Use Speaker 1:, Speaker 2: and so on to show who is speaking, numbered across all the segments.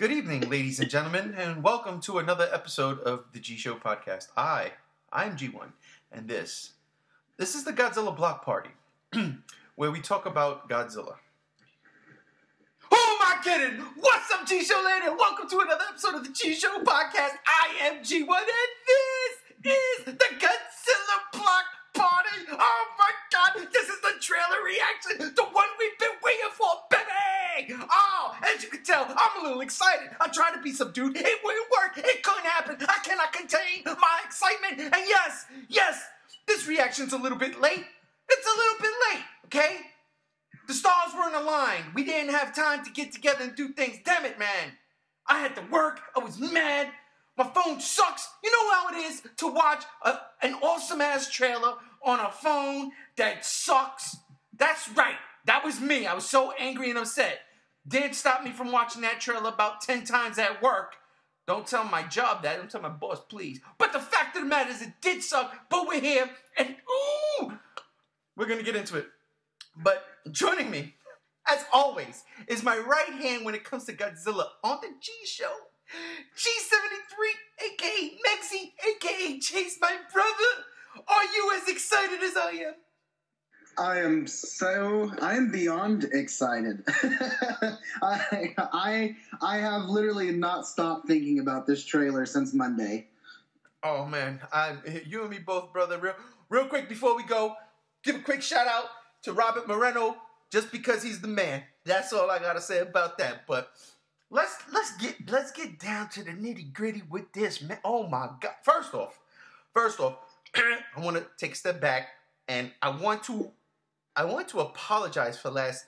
Speaker 1: Good evening, ladies and gentlemen, and welcome to another episode of the G Show podcast. I'm G1, and this is the Godzilla Block Party, where we talk about Godzilla. Who am I kidding? What's up, G Show land, and welcome to another episode of the G Show podcast. I am G1, and this is the Godzilla Block Party. Oh my God, this is the trailer reaction, the one we've been waiting for, baby. Oh, as you can tell, I'm a little excited. I'm trying to be subdued. It wouldn't work. It couldn't happen. I cannot contain my excitement. And yes, this reaction's a little bit late. It's a little bit late, okay? The stars weren't aligned. We didn't have time to get together and do things. Damn it, man. I had to work. I was mad. My phone sucks. You know how it is to watch an awesome-ass trailer on a phone that sucks? That's right. That was me. I was so angry and upset. Didn't stop me from watching that trailer about 10 times at work. Don't tell my job that. Don't tell my boss, please. But the fact of the matter is it did suck, but we're here, and we're going to get into it. But joining me, as always, is my right hand when it comes to Godzilla on the G Show. G73, a.k.a. Mexi, a.k.a. Chase, my brother. Are you as excited as I am?
Speaker 2: I am beyond excited. I have literally not stopped thinking about this trailer since Monday.
Speaker 1: Oh man, you and me both, brother. Real quick before we go, give a quick shout out to Robert Moreno, just because he's the man. That's all I gotta say about that. But let's get down to the nitty gritty with this, man. Oh my God! First off, I want to take a step back, and I want to apologize for last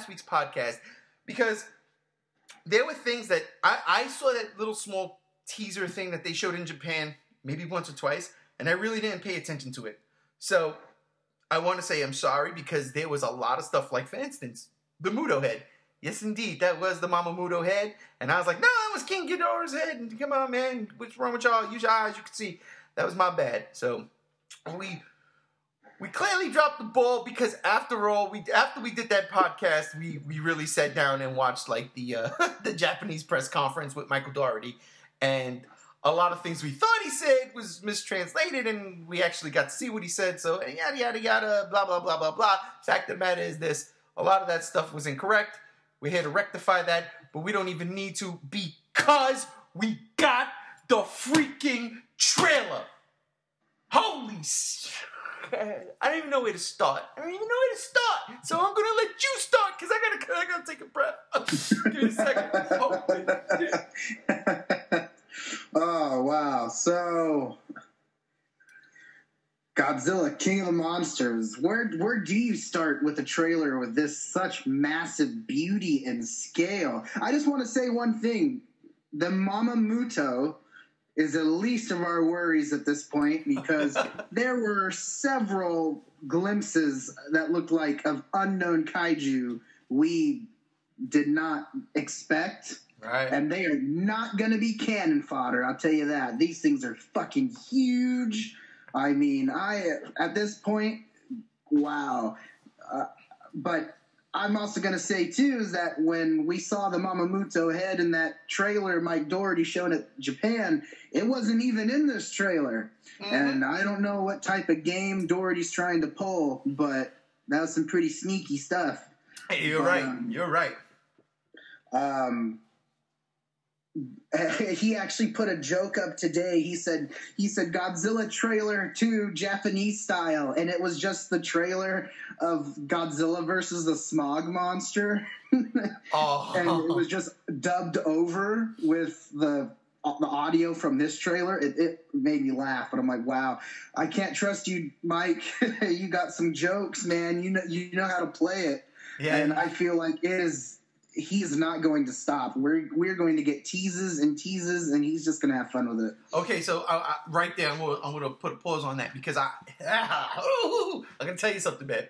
Speaker 1: week's podcast, because there were things that I saw, that little small teaser thing that they showed in Japan maybe once or twice, and I really didn't pay attention to it. So I want to say I'm sorry, because there was a lot of stuff, like, for instance, the Muto head. Yes, indeed, that was the Mama Muto head, and I was like, no, that was King Ghidorah's head, and come on, man, what's wrong with y'all? Use your eyes, you can see. That was my bad. So we clearly dropped the ball, because after all, after we did that podcast, we really sat down and watched, like, the the Japanese press conference with Michael Dougherty, and a lot of things we thought he said was mistranslated, and we actually got to see what he said. So yada yada yada, blah blah blah blah blah. Fact of the matter is this: a lot of that stuff was incorrect. We're here to rectify that, but we don't even need to, because we got the freaking trailer. Holy shit. I don't even know where to start. So I'm gonna let you start, because I gotta take a breath. Give me a second.
Speaker 2: Oh wow! So Godzilla, King of the Monsters. Where do you start with a trailer with this such massive beauty and scale? I just want to say one thing: the Mama Muto is the least of our worries at this point, because there were several glimpses that looked like of unknown kaiju we did not expect.
Speaker 1: Right.
Speaker 2: And they are not going to be cannon fodder, I'll tell you that. These things are fucking huge. I mean, at this point, wow. But I'm also going to say, too, is that when we saw the Mamamuto head in that trailer Mike Dougherty showed at Japan, it wasn't even in this trailer. Mm-hmm. And I don't know what type of game Dougherty's trying to pull, but that was some pretty sneaky stuff.
Speaker 1: Hey, you're right.
Speaker 2: He actually put a joke up today. He said Godzilla trailer 2 Japanese style, and it was just the trailer of Godzilla versus the smog monster.
Speaker 1: Oh.
Speaker 2: And it was just dubbed over with the audio from this trailer. It made me laugh, but I'm like, wow, I can't trust you, Mike. You got some jokes, man. You know how to play it. Yeah. And I feel like he's not going to stop. We're going to get teases, and he's just going to have fun with it.
Speaker 1: Okay, so right there, I'm going to put a pause on that, because I'm going to tell you something, man.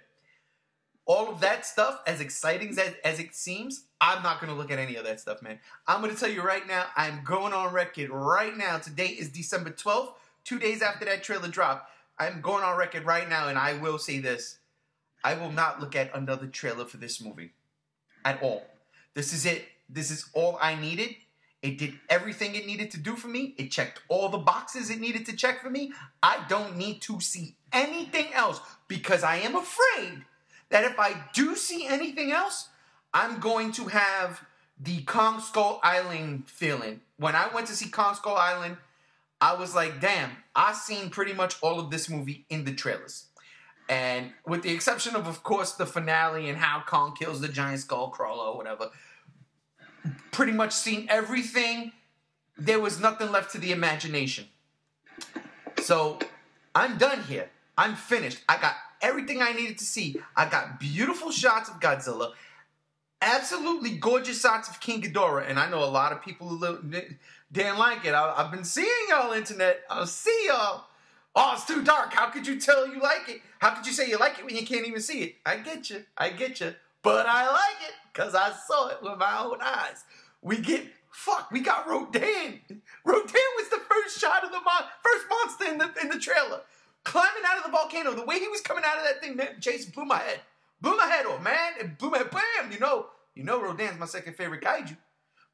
Speaker 1: All of that stuff, as exciting as it seems, I'm not going to look at any of that stuff, man. I'm going to tell you right now, I'm going on record right now. Today is December 12th, 2 days after that trailer dropped. I'm going on record right now, and I will say this. I will not look at another trailer for this movie at all. This is it. This is all I needed. It did everything it needed to do for me. It checked all the boxes it needed to check for me. I don't need to see anything else because I am afraid that if I do see anything else, I'm going to have the Kong Skull Island feeling. When I went to see Kong Skull Island, I was like, damn, I've seen pretty much all of this movie in the trailers. And with the exception of course, the finale and how Kong kills the giant skull crawler or whatever, pretty much seen everything. There was nothing left to the imagination. So I'm done here. I'm finished. I got everything I needed to see. I got beautiful shots of Godzilla. Absolutely gorgeous shots of King Ghidorah. And I know a lot of people who didn't like it. I've been seeing y'all internet. I'll see y'all. Oh, it's too dark. How could you tell you like it? How could you say you like it when you can't even see it? I get you. But I like it because I saw it with my own eyes. We got Rodan. Rodan was the first shot of the first monster in the trailer. Climbing out of the volcano. The way he was coming out of that thing, man, Jason blew my head. Blew my head off, man. It blew my head. Bam! You know Rodan's my second favorite kaiju.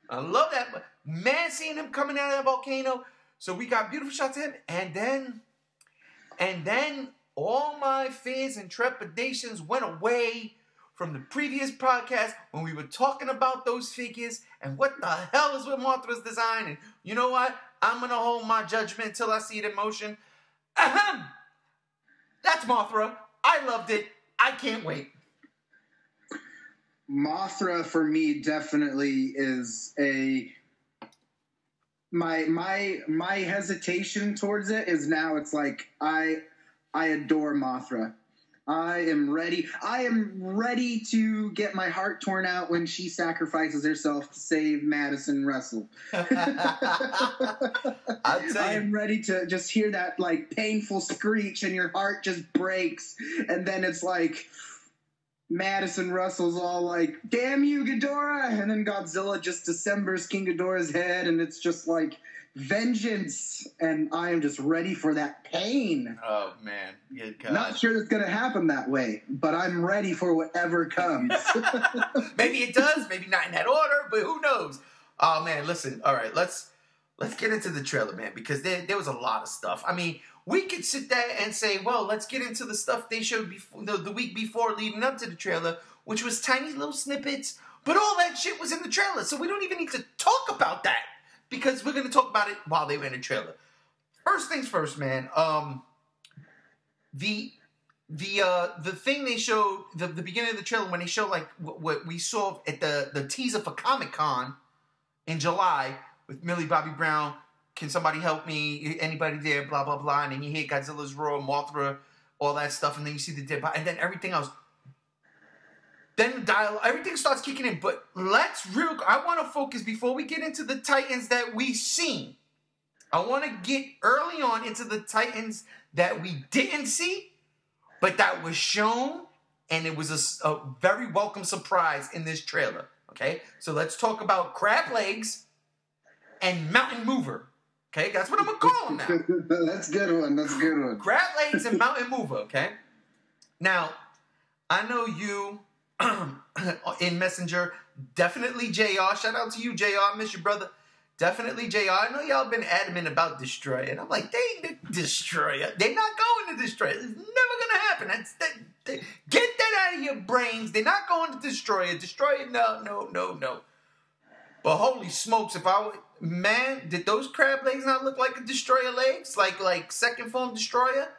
Speaker 1: I love that. But man, seeing him coming out of that volcano. So we got beautiful shots of him. And then all my fears and trepidations went away from the previous podcast when we were talking about those figures and what the hell is with Mothra's design. And you know what? I'm going to hold my judgment until I see it in motion. Ahem! That's Mothra. I loved it. I can't wait.
Speaker 2: Mothra for me definitely is my hesitation towards it is now it's like I adore Mothra. I am ready to get my heart torn out when she sacrifices herself to save Madison Russell. I am ready to just hear that like painful screech and your heart just breaks, and then it's like Madison Russell's all like, "Damn you, Ghidorah!" And then Godzilla just disembers King Ghidorah's head, and it's just like vengeance, and I am just ready for that pain.
Speaker 1: Oh man, good God.
Speaker 2: Not sure that's gonna happen that way, but I'm ready for whatever comes.
Speaker 1: Maybe it does, maybe not in that order, but who knows? Oh man, listen. All right, let's get into the trailer, man, because there was a lot of stuff. I mean, we could sit there and say, well, let's get into the stuff they showed before, the week before leading up to the trailer, which was tiny little snippets, but all that shit was in the trailer, so we don't even need to talk about that. Because we're going to talk about it while they were in the trailer. First things first, man. The thing they showed, the beginning of the trailer, when they showed like what we saw at the teaser for Comic-Con in July with Millie Bobby Brown, "Can somebody help me? Anybody there? Blah, blah, blah." And then you hear Godzilla's roar, Mothra, all that stuff. And then you see the dead body. And then everything else. Then the dialogue, everything starts kicking in. But I want to focus before we get into the Titans that we've seen. I want to get early on into the Titans that we didn't see, but that was shown, and it was a very welcome surprise in this trailer. Okay, so let's talk about Crab Legs and Mountain Mover. Okay, that's what I'm gonna call them now.
Speaker 2: That's a good one.
Speaker 1: Crab Legs and Mountain Mover. Okay, now I know you. In Messenger, definitely JR. Shout out to you, JR. I miss you, brother. Definitely JR. I know y'all been adamant about Destroyer, and I'm like, they ain't Destroyer. They're not going to Destroyer. It's never gonna happen. Get that out of your brains. They're not going to Destroyer. Destroyer, no. But holy smokes, did those crab legs not look like a Destroyer legs? Like second form Destroyer?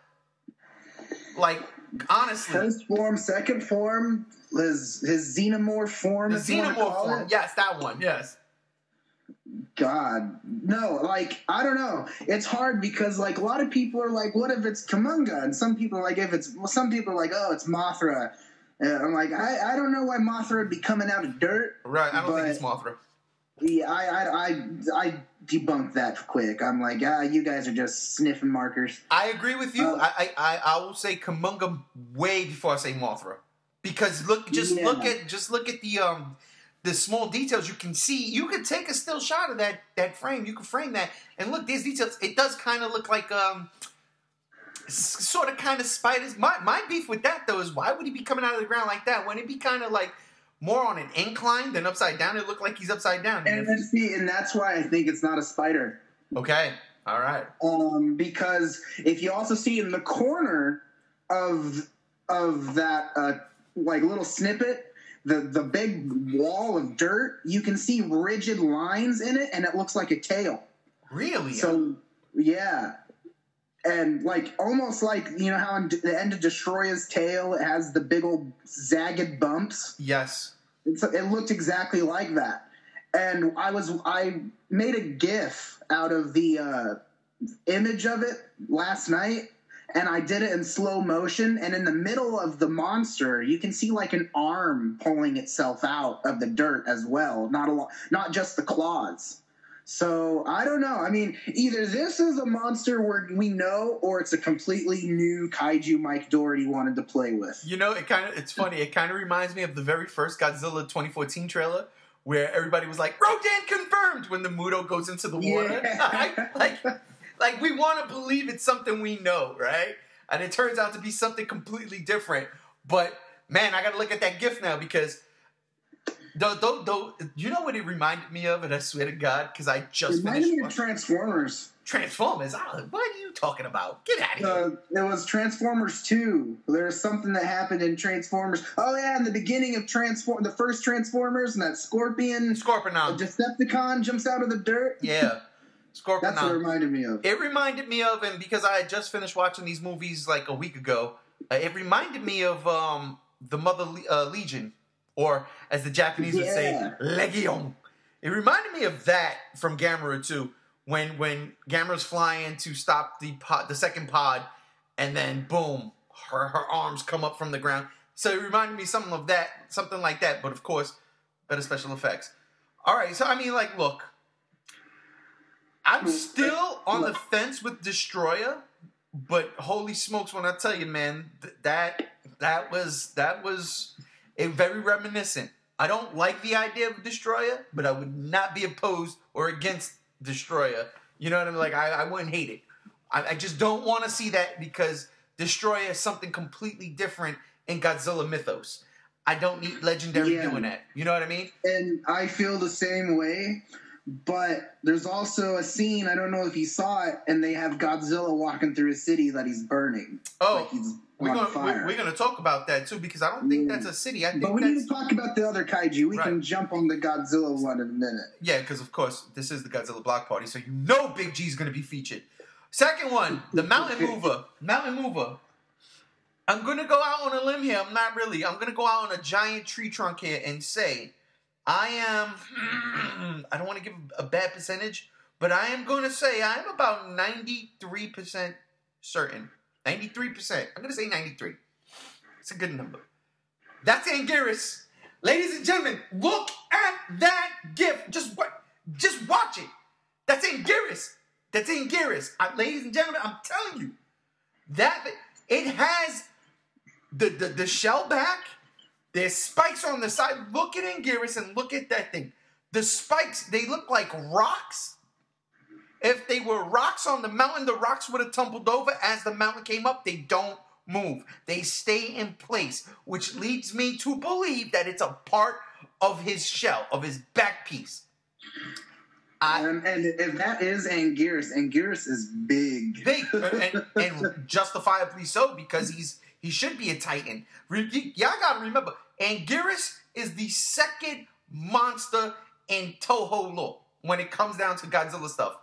Speaker 1: Like, honestly.
Speaker 2: First form, second form, his xenomorph form.
Speaker 1: The xenomorph form. Yes, that one. Yes.
Speaker 2: God. No, like, I don't know. It's hard because, like, a lot of people are like, what if it's Kumunga? And some people are like, some people are like, oh, it's Mothra. And I'm like, I don't know why Mothra would be coming out of dirt.
Speaker 1: Right, I don't think it's Mothra.
Speaker 2: Yeah, I debunked that quick. I'm like, you guys are just sniffing markers.
Speaker 1: I agree with you. I will say Kumunga way before I say Mothra, because look at the small details you can see. You can take a still shot of that frame. You can frame that and look. These details. It does kind of look like sort of kind of spiders. My beef with that though is why would he be coming out of the ground like that? Wouldn't it be kind of like more on an incline than upside down. It looked like he's upside down.
Speaker 2: And that's why I think it's not a spider.
Speaker 1: Okay. All right.
Speaker 2: Because if you also see in the corner of that like little snippet, the big wall of dirt, you can see rigid lines in it, and it looks like a tail.
Speaker 1: Really?
Speaker 2: So yeah, and like almost like, you know how on the end of Destroyer's tail it has the big old zagged bumps.
Speaker 1: Yes.
Speaker 2: It looked exactly like that. And I made a GIF out of the image of it last night, and I did it in slow motion. And in the middle of the monster, you can see like an arm pulling itself out of the dirt as well, not just the claws. So I don't know. I mean, either this is a monster where we know, or it's a completely new kaiju Mike Doherty wanted to play with.
Speaker 1: You know, it's funny. It kind of reminds me of the very first Godzilla 2014 trailer, where everybody was like, Rodan confirmed, when the Muto goes into the water.
Speaker 2: Yeah.
Speaker 1: like we want to believe it's something we know, right? And it turns out to be something completely different. But, man, I got to look at that GIF now, because you know what it reminded me of? And I swear to God, because I just
Speaker 2: finished. It reminded me of Transformers.
Speaker 1: Transformers? What are you talking about? Get out of here.
Speaker 2: It was Transformers 2. There's something that happened in Transformers. Oh, yeah, in the beginning of the first Transformers, and that Scorpion.
Speaker 1: Scorpion.
Speaker 2: Decepticon jumps out of the dirt.
Speaker 1: Yeah. Scorpion.
Speaker 2: That's what it reminded me of.
Speaker 1: It reminded me of, and because I had just finished watching these movies like a week ago, it reminded me of the Mother Legion, or as the Japanese would say, Legion. It reminded me of that from Gamera 2, when Gamera's flying to stop the second pod, and then boom, her arms come up from the ground. So it reminded me something like that, but of course, better special effects. All right, so I mean, like, look, I'm still on the fence with Destroyer, but holy smokes, when I tell you, man, that was a very reminiscent. I don't like the idea of Destroyer, but I would not be opposed or against Destroyer. You know what I mean? Like, I wouldn't hate it. I just don't want to see that, because Destroyer is something completely different in Godzilla mythos. I don't need Legendary doing that. You know what I mean?
Speaker 2: And I feel the same way. But there's also a scene, I don't know if you saw it, and they have Godzilla walking through a city that he's burning.
Speaker 1: Oh,
Speaker 2: like he's on fire.
Speaker 1: We're going to talk about that, too, because I don't think that's a city.
Speaker 2: But we need to talk about the other kaiju. We can jump on the Godzilla one in a minute.
Speaker 1: Yeah, because, of course, this is the Godzilla Block Party, so you know Big G's going to be featured. Second one, the Mountain Mover. Mountain Mover. I'm going to go out on a limb here. I'm not really. I'm going to go out on a giant tree trunk here and say, I don't want to give a bad percentage, but I am going to say I'm about 93% certain. 93%. I'm going to say 93. It's a good number. That's Anguirus. Ladies and gentlemen, look at that GIF. Just watch it. That's Anguirus. That's Anguirus. Ladies and gentlemen, I'm telling you, that it has the shell back. There's spikes on the side. Look at Anguirus and look at that thing. The spikes, they look like rocks. If they were rocks on the mountain, the rocks would have tumbled over. As the mountain came up, they don't move. They stay in place, which leads me to believe that it's a part of his shell, of his back piece.
Speaker 2: And if that is Anguirus is big.
Speaker 1: Big, and justifiably so, because he should be a Titan. Y'all gotta remember, Anguirus is the second monster in Toho lore when it comes down to Godzilla stuff.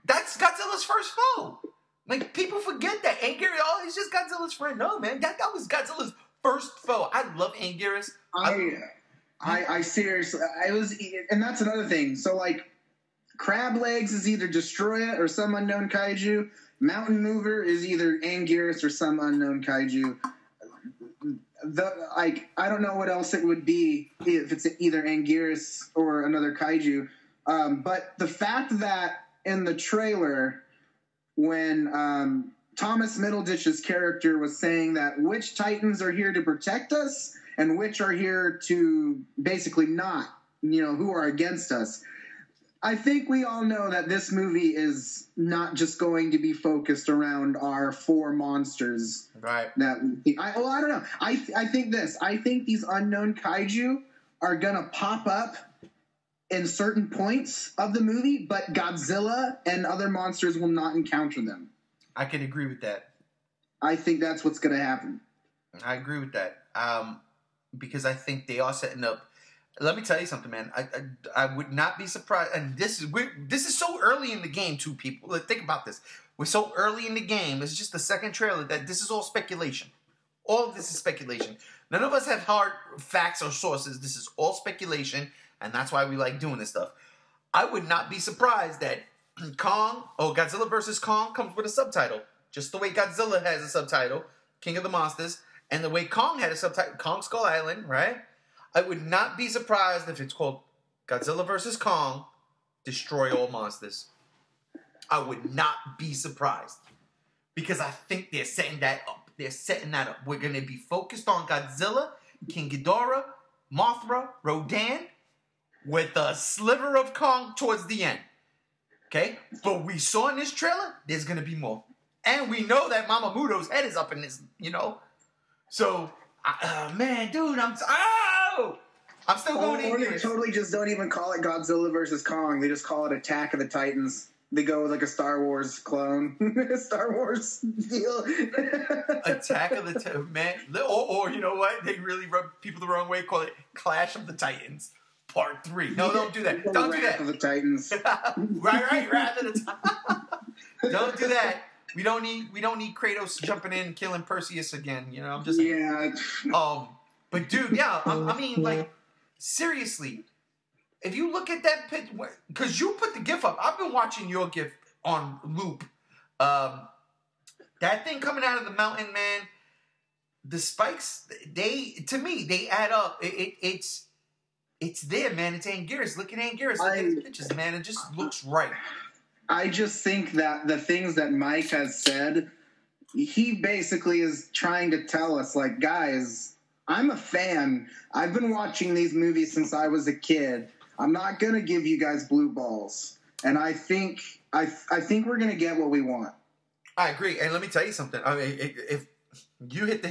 Speaker 1: That's Godzilla's first foe. Like, people forget that. Anguirus, he's just Godzilla's friend. No, man, that was Godzilla's first foe. I love Anguirus.
Speaker 2: I seriously, and that's another thing. So, like, Crab Legs is either Destroyer or some unknown kaiju. Mountain Mover is either Anguirus or some unknown kaiju. I don't know what else it would be if it's either Anguirus or another kaiju. But the fact that in the trailer, when Thomas Middleditch's character was saying that which Titans are here to protect us and which are here to basically not, who are against us. I think we all know that this movie is not just going to be focused around our 4 monsters.
Speaker 1: Right.
Speaker 2: That I don't know. I think this. I think these unknown kaiju are gonna pop up in certain points of the movie, but Godzilla and other monsters will not encounter them.
Speaker 1: I can agree with that.
Speaker 2: I think that's what's gonna happen.
Speaker 1: I agree with that. Because I think they are setting up. Let me tell you something, man. I would not be surprised. And this is so early in the game, too, people. Like, think about this. We're so early in the game. It's just the second trailer that this is all speculation. All of this is speculation. None of us have hard facts or sources. This is all speculation, and that's why we like doing this stuff. I would not be surprised that Godzilla vs. Kong comes with a subtitle. Just the way Godzilla has a subtitle, King of the Monsters, and the way Kong had a subtitle, Kong Skull Island, right? I would not be surprised if it's called Godzilla vs. Kong, Destroy All Monsters. I would not be surprised. Because I think they're setting that up. We're going to be focused on Godzilla, King Ghidorah, Mothra, Rodan, with a sliver of Kong towards the end. Okay? But we saw in this trailer, there's going to be more. And we know that Mamamuto's head is up in this, So, man, dude, I'm still going to
Speaker 2: Or they totally just don't even call it Godzilla versus Kong. They just call it Attack of the Titans. They go with like a Star Wars clone. Star Wars deal.
Speaker 1: Attack of the Titans, man. Or you know what? They really rub people the wrong way. Call it Clash of the Titans Part 3. No, don't do that. Don't do that.
Speaker 2: Wrath of the Titans.
Speaker 1: right. Wrath of the Titans. Don't do that. We don't need Kratos jumping in and killing Perseus again. I'm just saying.
Speaker 2: Yeah.
Speaker 1: But dude, yeah. I mean, like, seriously. If you look at that pitch, because you put the GIF up, I've been watching your GIF on loop. That thing coming out of the mountain, man. The spikes, to me, they add up. It's there, man. It's Anguirus. Look at Anguirus. Look at his pictures, man. It just looks right.
Speaker 2: I just think that the things that Mike has said, he basically is trying to tell us, like, guys, I'm a fan. I've been watching these movies since I was a kid. I'm not gonna give you guys blue balls, and I think we're gonna get what we want.
Speaker 1: I agree, and let me tell you something. I mean, if you hit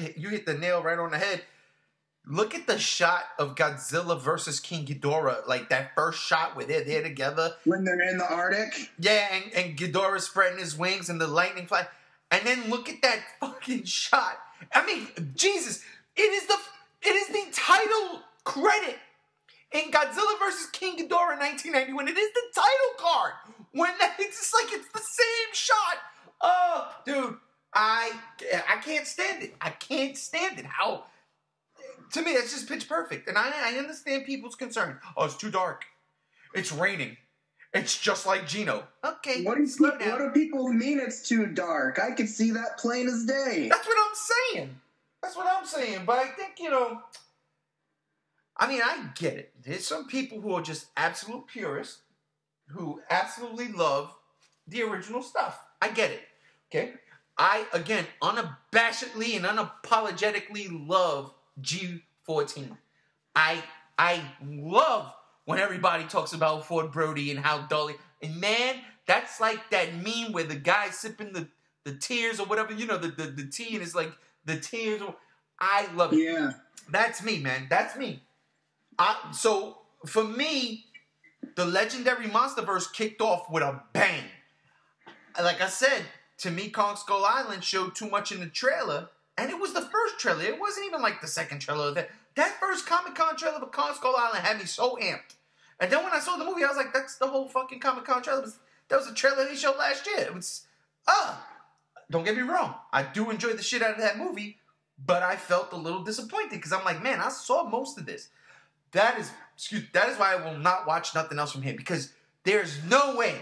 Speaker 1: the nail right on the head. Look at the shot of Godzilla versus King Ghidorah, like that first shot where they're there together
Speaker 2: when they're in the Arctic.
Speaker 1: Yeah, and Ghidorah spreading his wings and the lightning fly, and then look at that fucking shot. I mean, Jesus, it is the title credit. In Godzilla vs. King Ghidorah 1991, it is the title card. It's just like it's the same shot. Oh, dude, I can't stand it. I can't stand it. How? To me, it's just pitch perfect. And I understand people's concern. Oh, it's too dark. It's raining. It's just like Gino. Okay,
Speaker 2: what do people mean it's too dark? I could see that plain as day.
Speaker 1: That's what I'm saying. But I think, I mean, I get it. There's some people who are just absolute purists who absolutely love the original stuff. I get it. Okay? I, again, unabashedly and unapologetically love G14. I love when everybody talks about Ford Brody and how dull and man, that's like that meme where the guy's sipping the tears or whatever, the tea, and it's like the tears. I love it.
Speaker 2: Yeah.
Speaker 1: That's me, man. That's me. So, for me, the Legendary Monsterverse kicked off with a bang. Like I said, to me, Kong Skull Island showed too much in the trailer, and it was the first trailer. It wasn't even like the second trailer. That first Comic-Con trailer for Kong Skull Island had me so amped. And then when I saw the movie, I was like, that's the whole fucking Comic-Con trailer. That was a trailer they showed last year. It was, don't get me wrong. I do enjoy the shit out of that movie, but I felt a little disappointed because I'm like, man, I saw most of this. That is why I will not watch nothing else from him, because there's no way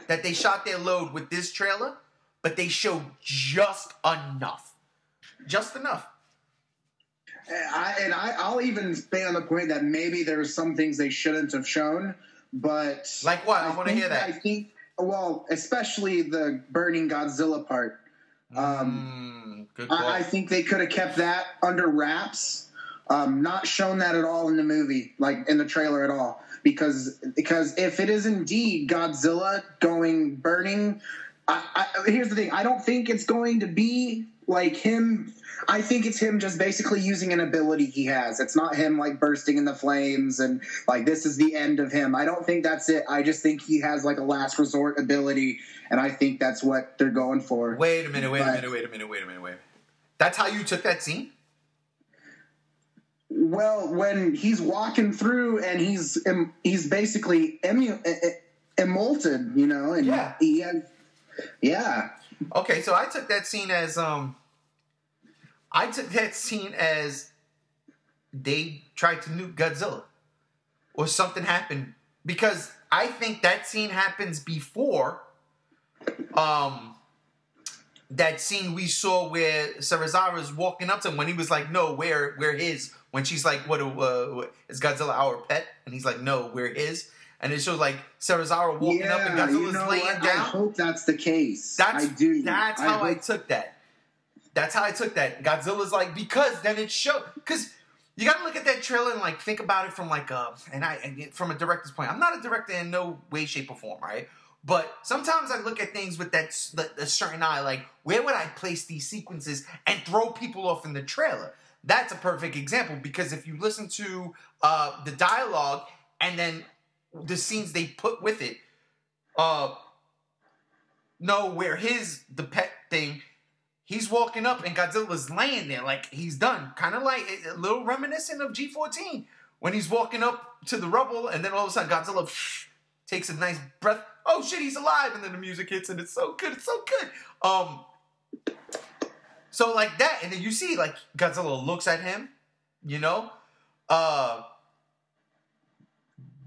Speaker 1: that they shot their load with this trailer, but they showed just enough. Just enough.
Speaker 2: I'll even stay on the point that maybe there's some things they shouldn't have shown, but...
Speaker 1: Like what? I want to hear that.
Speaker 2: I think, well, especially the burning Godzilla part.
Speaker 1: Good call.
Speaker 2: I think they could have kept that under wraps. Not shown that at all in the movie, like in the trailer at all. because if it is indeed Godzilla going burning, here's the thing. I don't think it's going to be like him. I think it's him just basically using an ability he has. It's not him like bursting in the flames and like this is the end of him. I don't think that's it. I just think he has like a last resort ability, and I think that's what they're going for.
Speaker 1: Wait a minute. That's how you took that scene?
Speaker 2: Well, when he's walking through and he's basically immolted, you know, and yeah.
Speaker 1: Okay, so I took that scene as they tried to nuke Godzilla or something happened, because I think that scene happens before that scene we saw where Serizawa's walking up to him when he was like, "No, we're his." When she's like, "What is Godzilla our pet?" And he's like, "No, we're his." And it shows like Serizawa walking up and Godzilla's laying down.
Speaker 2: I hope that's the case.
Speaker 1: I took that. That's how I took that. Godzilla's like, because then it showed, because you got to look at that trailer and like think about it from like from a director's point. I'm not a director in no way, shape, or form, right? But sometimes I look at things with that a certain eye, like where would I place these sequences and throw people off in the trailer? That's a perfect example, because if you listen to the dialogue and then the scenes they put with it, where the pet thing, he's walking up and Godzilla's laying there like he's done. Kind of like a little reminiscent of G14 when he's walking up to the rubble and then all of a sudden Godzilla takes a nice breath. Oh shit, he's alive. And then the music hits and it's so good. It's so good. So like that. And then you see like Godzilla looks at him, you know.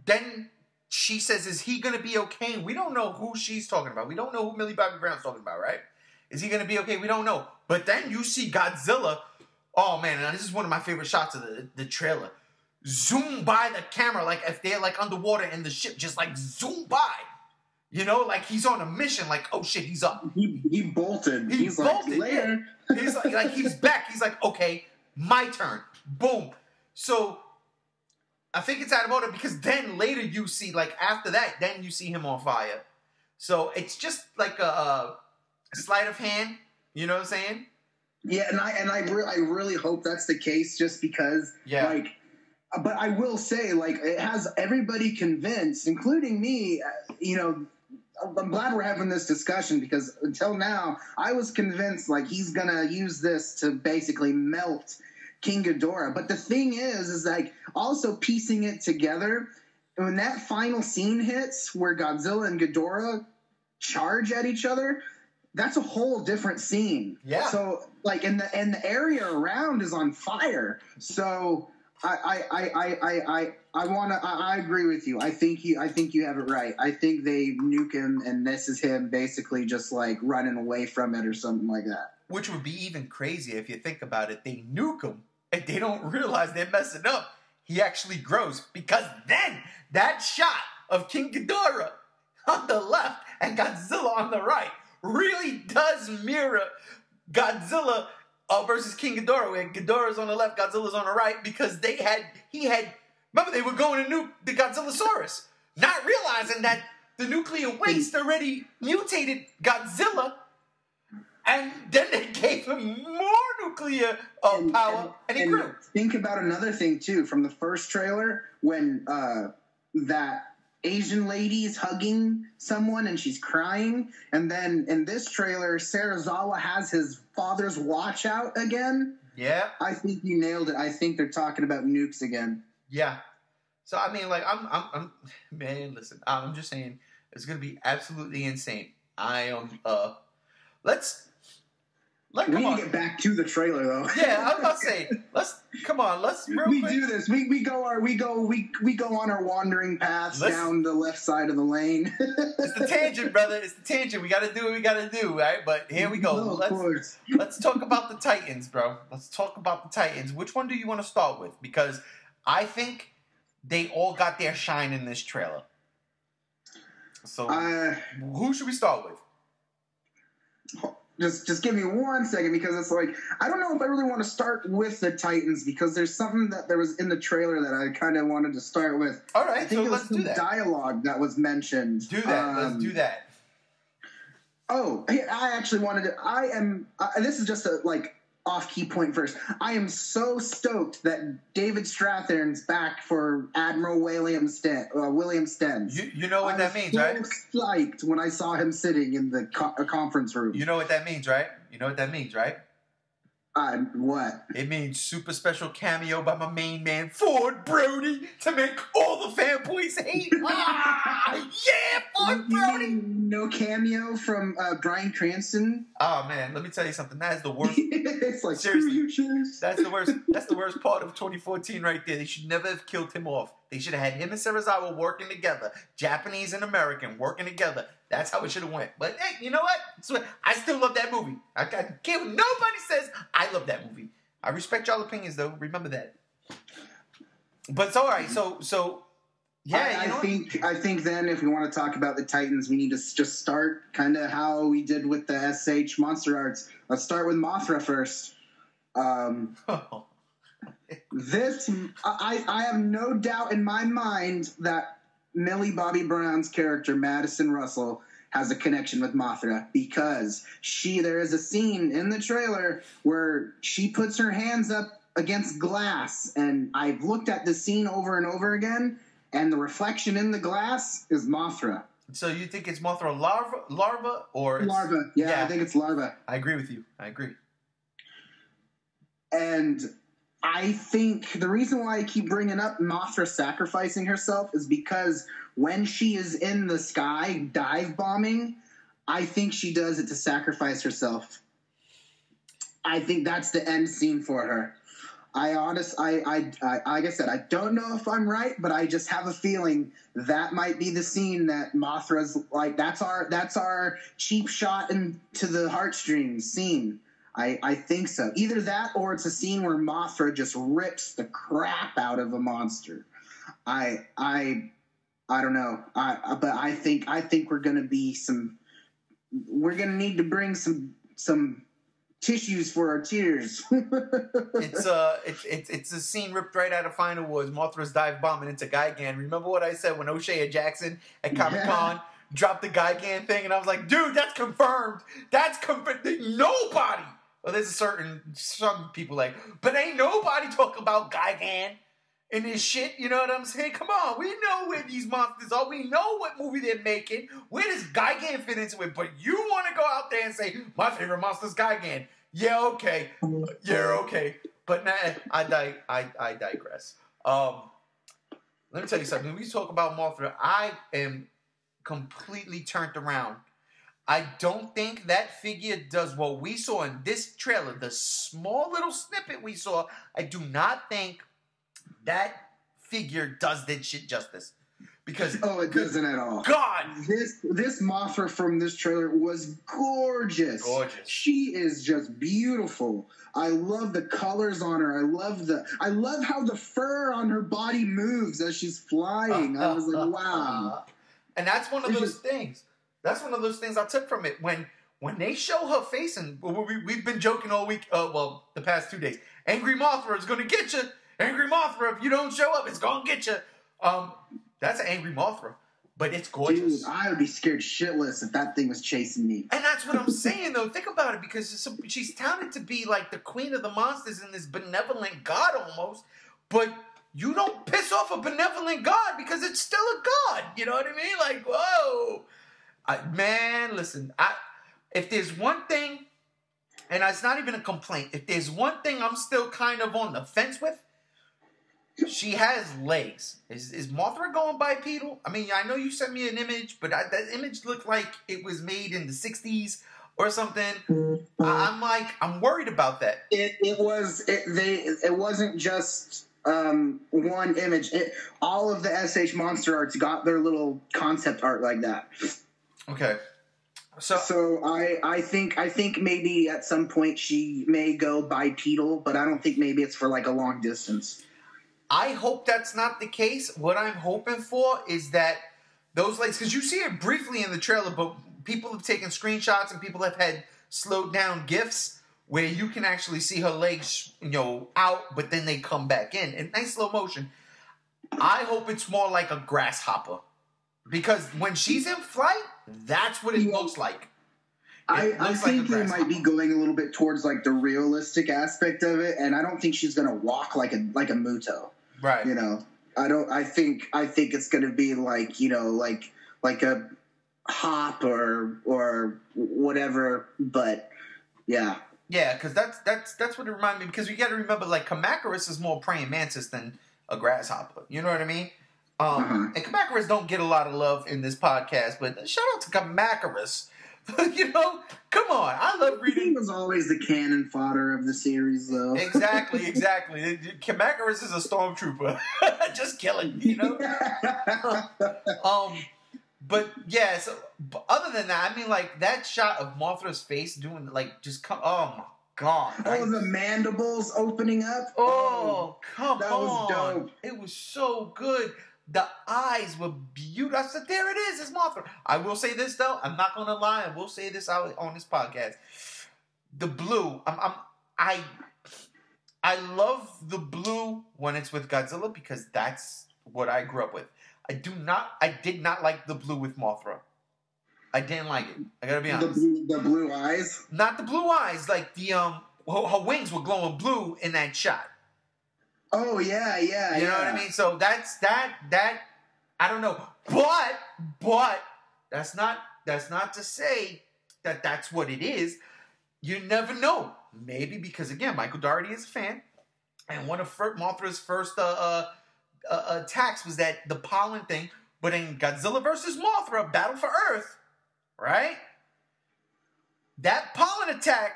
Speaker 1: Then she says, is he going to be okay? And we don't know who she's talking about. We don't know who Millie Bobby Brown's talking about, right? Is he going to be okay? We don't know. But then you see Godzilla. Oh, man. And this is one of my favorite shots of the trailer. Zoom by the camera like if they're like underwater and the ship just like zoom by. You know, like he's on a mission. Like, oh, shit, he's up.
Speaker 2: He bolted. He's
Speaker 1: bolted.
Speaker 2: Like, later.
Speaker 1: Yeah. He's like, he's back. He's like, okay, my turn. Boom. So I think it's out of order because then later you see, like after that, then you see him on fire. So it's just like a sleight of hand. You know what I'm saying?
Speaker 2: Yeah, and I really hope that's the case, just because, like, but I will say, like, it has everybody convinced, including me. You know, I'm glad we're having this discussion because until now I was convinced like he's gonna use this to basically melt King Ghidorah. But the thing is like also piecing it together when that final scene hits where Godzilla and Ghidorah charge at each other. That's a whole different scene. Yeah. So like and the area around is on fire. So I agree with you. I think you have it right. I think they nuke him and this is him basically just like running away from it or something like that.
Speaker 1: Which would be even crazier if you think about it. They nuke him and they don't realize they're messing up. He actually grows because then that shot of King Ghidorah on the left and Godzilla on the right really does mirror Godzilla versus King Ghidorah, where Ghidorah's on the left, Godzilla's on the right, because remember they were going to nuke the Godzillasaurus, not realizing that the nuclear waste already mutated Godzilla, and then they gave him more nuclear power, and he grew.
Speaker 2: Think about another thing, too, from the first trailer, when that Asian lady is hugging someone and she's crying, and then in this trailer, Serizawa has his father's watch out again.
Speaker 1: Yeah,
Speaker 2: I think you nailed it. I think they're talking about nukes again.
Speaker 1: Yeah, so I mean, like, I'm man. Listen, I'm just saying it's gonna be absolutely insane.
Speaker 2: We need to get back to the trailer, though.
Speaker 1: Yeah, I was about to say, let's real quick.
Speaker 2: Do this. We go on our wandering paths down the left side of the lane.
Speaker 1: It's the tangent, brother. It's the tangent. We got to do what we got to do, right? But here we go. Let's talk about the Titans, bro. Let's talk about the Titans. Which one do you want to start with? Because I think they all got their shine in this trailer. So, who should we start with?
Speaker 2: Just give me 1 second, because it's like, I don't know if I really want to start with the Titans, because there's something that there was in the trailer that I kind of wanted to start with.
Speaker 1: All right,
Speaker 2: I think
Speaker 1: so
Speaker 2: it was
Speaker 1: let's do that.
Speaker 2: Dialogue that was mentioned.
Speaker 1: Do that. Let's do that.
Speaker 2: Oh, I actually wanted to. This is just a off-key point first. I am so stoked that David Strathairn's back for Admiral William Stenz.
Speaker 1: You know what that means, right?
Speaker 2: I was so psyched when I saw him sitting in the conference room.
Speaker 1: You know what that means, right?
Speaker 2: What?
Speaker 1: It means super special cameo by my main man, Ford Brody, to make all the fanboys hate. Yeah, Ford Brody!
Speaker 2: No cameo from Bryan Cranston?
Speaker 1: Oh, man, let me tell you something. That is the worst.
Speaker 2: It's like,
Speaker 1: seriously,
Speaker 2: screw you, Chase.
Speaker 1: That's the worst part of 2014 right there. They should never have killed him off. They should have had him and Serizawa working together. Japanese and American working together. That's how it should have went. But hey, you know what? I still love that movie. I can't care what nobody says. I love that movie. I respect y'all opinions, though. Remember that. But it's all right. So yeah.
Speaker 2: I think then if we want to talk about the Titans, we need to just start kind of how we did with the SH Monster Arts. Let's start with Mothra first. I have no doubt in my mind that Millie Bobby Brown's character, Madison Russell, has a connection with Mothra, because there is a scene in the trailer where she puts her hands up against glass, and I've looked at the scene over and over again, and the reflection in the glass is Mothra.
Speaker 1: So you think it's Mothra larva or
Speaker 2: larva? Yeah, I think it's larva.
Speaker 1: I agree with you. I agree.
Speaker 2: And I think the reason why I keep bringing up Mothra sacrificing herself is because when she is in the sky dive bombing, I think she does it to sacrifice herself. I think that's the end scene for her. Like I said, I don't know if I'm right, but I just have a feeling that might be the scene that Mothra's like. That's our cheap shot into the heartstrings scene. I think so. Either that, or it's a scene where Mothra just rips the crap out of a monster. I don't know. But I think we're gonna need to bring some tissues for our tears.
Speaker 1: It's a scene ripped right out of Final Wars. Mothra's dive bombing into Gigan. Remember what I said when O'Shea Jackson at Comic-Con dropped the Gigan thing, and I was like, dude, that's confirmed. That's confirmed. Nobody. Well, there's some people like, but ain't nobody talk about Gigan in this shit. You know what I'm saying? Come on, we know where these monsters are. We know what movie they're making. Where does Gigan fit into it? But you want to go out there and say, my favorite monster's Gigan. Yeah, okay. But nah, I digress. Let me tell you something. When we talk about Mothra, I am completely turned around. I don't think that figure does what we saw in this trailer. The small little snippet we saw, I do not think that figure does that shit justice. Because
Speaker 2: it doesn't at all.
Speaker 1: God,
Speaker 2: this Mothra from this trailer was gorgeous. She is just beautiful. I love the colors on her. I love how the fur on her body moves as she's flying. I was like, wow.
Speaker 1: And that's one of those things. That's one of those things I took from it. When they show her face, and we've been joking all week, the past 2 days, Angry Mothra is going to get you. Angry Mothra, if you don't show up, it's going to get you. That's an Angry Mothra, but it's gorgeous.
Speaker 2: Dude, I would be scared shitless if that thing was chasing me.
Speaker 1: And that's what I'm saying, though. Think about it, because she's touted to be like the queen of the monsters and this benevolent god almost, but you don't piss off a benevolent god because it's still a god. You know what I mean? Like, whoa. Man, listen, if there's one thing, and it's not even a complaint, if there's one thing I'm still kind of on the fence with, she has legs. Is Mothra going bipedal? I mean, I know you sent me an image, but that image looked like it was made in the 60s or something. I'm worried about that.
Speaker 2: It wasn't just one image. All of the SH Monster Arts got their little concept art like that.
Speaker 1: Okay.
Speaker 2: So I think maybe at some point she may go bipedal, but I don't think maybe it's for like a long distance.
Speaker 1: I hope that's not the case. What I'm hoping for is that those legs, because you see it briefly in the trailer, but people have taken screenshots and people have had slowed down GIFs where you can actually see her legs, out, but then they come back in nice slow motion. I hope it's more like a grasshopper, because when she's in flight, that's what it looks like.
Speaker 2: I think they might be going a little bit towards like the realistic aspect of it, and I don't think she's gonna walk like a Muto.
Speaker 1: Right.
Speaker 2: I think it's gonna be like like a hop or whatever. But yeah.
Speaker 1: Yeah, because that's what it reminded me. Because you got to remember, like, Kamacuras is more praying mantis than a grasshopper. You know what I mean? And Kamacuras don't get a lot of love in this podcast, but shout out to Kamacuras. Come on. I love reading.
Speaker 2: He was always the cannon fodder of the series, though.
Speaker 1: Exactly. Kamacuras is a stormtrooper. Just killing, But yeah, so other than that, I mean, like, that shot of Mothra's face doing, like, oh my God.
Speaker 2: Oh, the mandibles opening up?
Speaker 1: Oh, come on.
Speaker 2: That was dope.
Speaker 1: It was so good. The eyes were beautiful. I said, there it is. It's Mothra. I will say this, though. I'm not going to lie. I will say this out on this podcast. The blue, I love the blue when it's with Godzilla because that's what I grew up with. I did not like the blue with Mothra. I didn't like it. I gotta be honest.
Speaker 2: The blue eyes?
Speaker 1: Not the blue eyes, like the her wings were glowing blue in that shot.
Speaker 2: Oh yeah.
Speaker 1: You know what I mean? So that's that I don't know. But that's not to say that that's what it is. You never know. Maybe because again, Michael Dougherty is a fan, and one of Mothra's first attacks was that the pollen thing, but in Godzilla versus Mothra, Battle for Earth, right? That pollen attack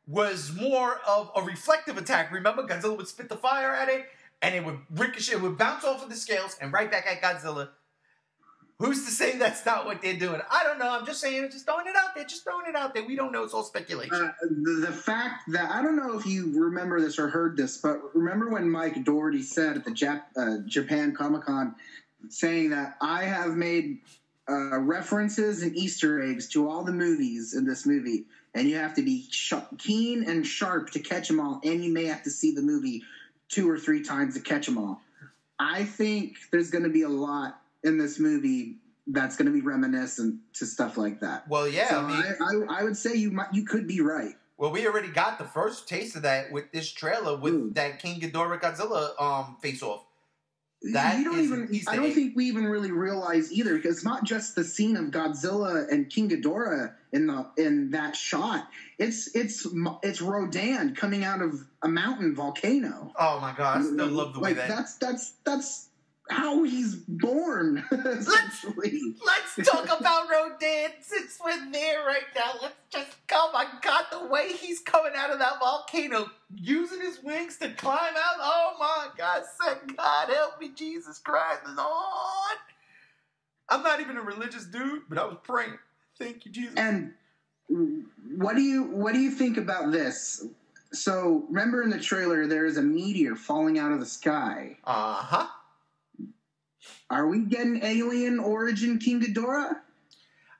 Speaker 1: was more of a reflective attack. Remember, Godzilla would spit the fire at it, and it would ricochet, it would bounce off of the scales and right back at Godzilla. Who's to say that's not what they're doing? I don't know. I'm just saying, just throwing it out there. We don't know. It's all speculation.
Speaker 2: The fact that, I don't know if you remember this or heard this, but remember when Mike Dougherty said at the Japan Comic-Con, saying that I have made references and Easter eggs to all the movies in this movie, and you have to be keen and sharp to catch them all, and you may have to see the movie 2 or 3 times to catch them all. I think there's going to be a lot in this movie that's going to be reminiscent to stuff like that.
Speaker 1: Well, yeah.
Speaker 2: So I would say you could be right.
Speaker 1: Well, we already got the first taste of that with this trailer with that King Ghidorah Godzilla face-off.
Speaker 2: I don't think we even really realize either, because it's not just the scene of Godzilla and King Ghidorah in that shot. It's Rodan coming out of a mountain volcano.
Speaker 1: Oh my God! I still love the way that.
Speaker 2: That's how he's born. Essentially.
Speaker 1: Let's talk about Rodan since we're there right now. Let's just, oh my God, the way he's coming out of that volcano, using his wings to climb out. Oh my God, thank God, help me, Jesus Christ, Lord. I'm not even a religious dude, but I was praying. Thank you, Jesus.
Speaker 2: And what do you think about this? So remember in the trailer, there is a meteor falling out of the sky.
Speaker 1: Uh-huh.
Speaker 2: Are we getting alien origin King Ghidorah?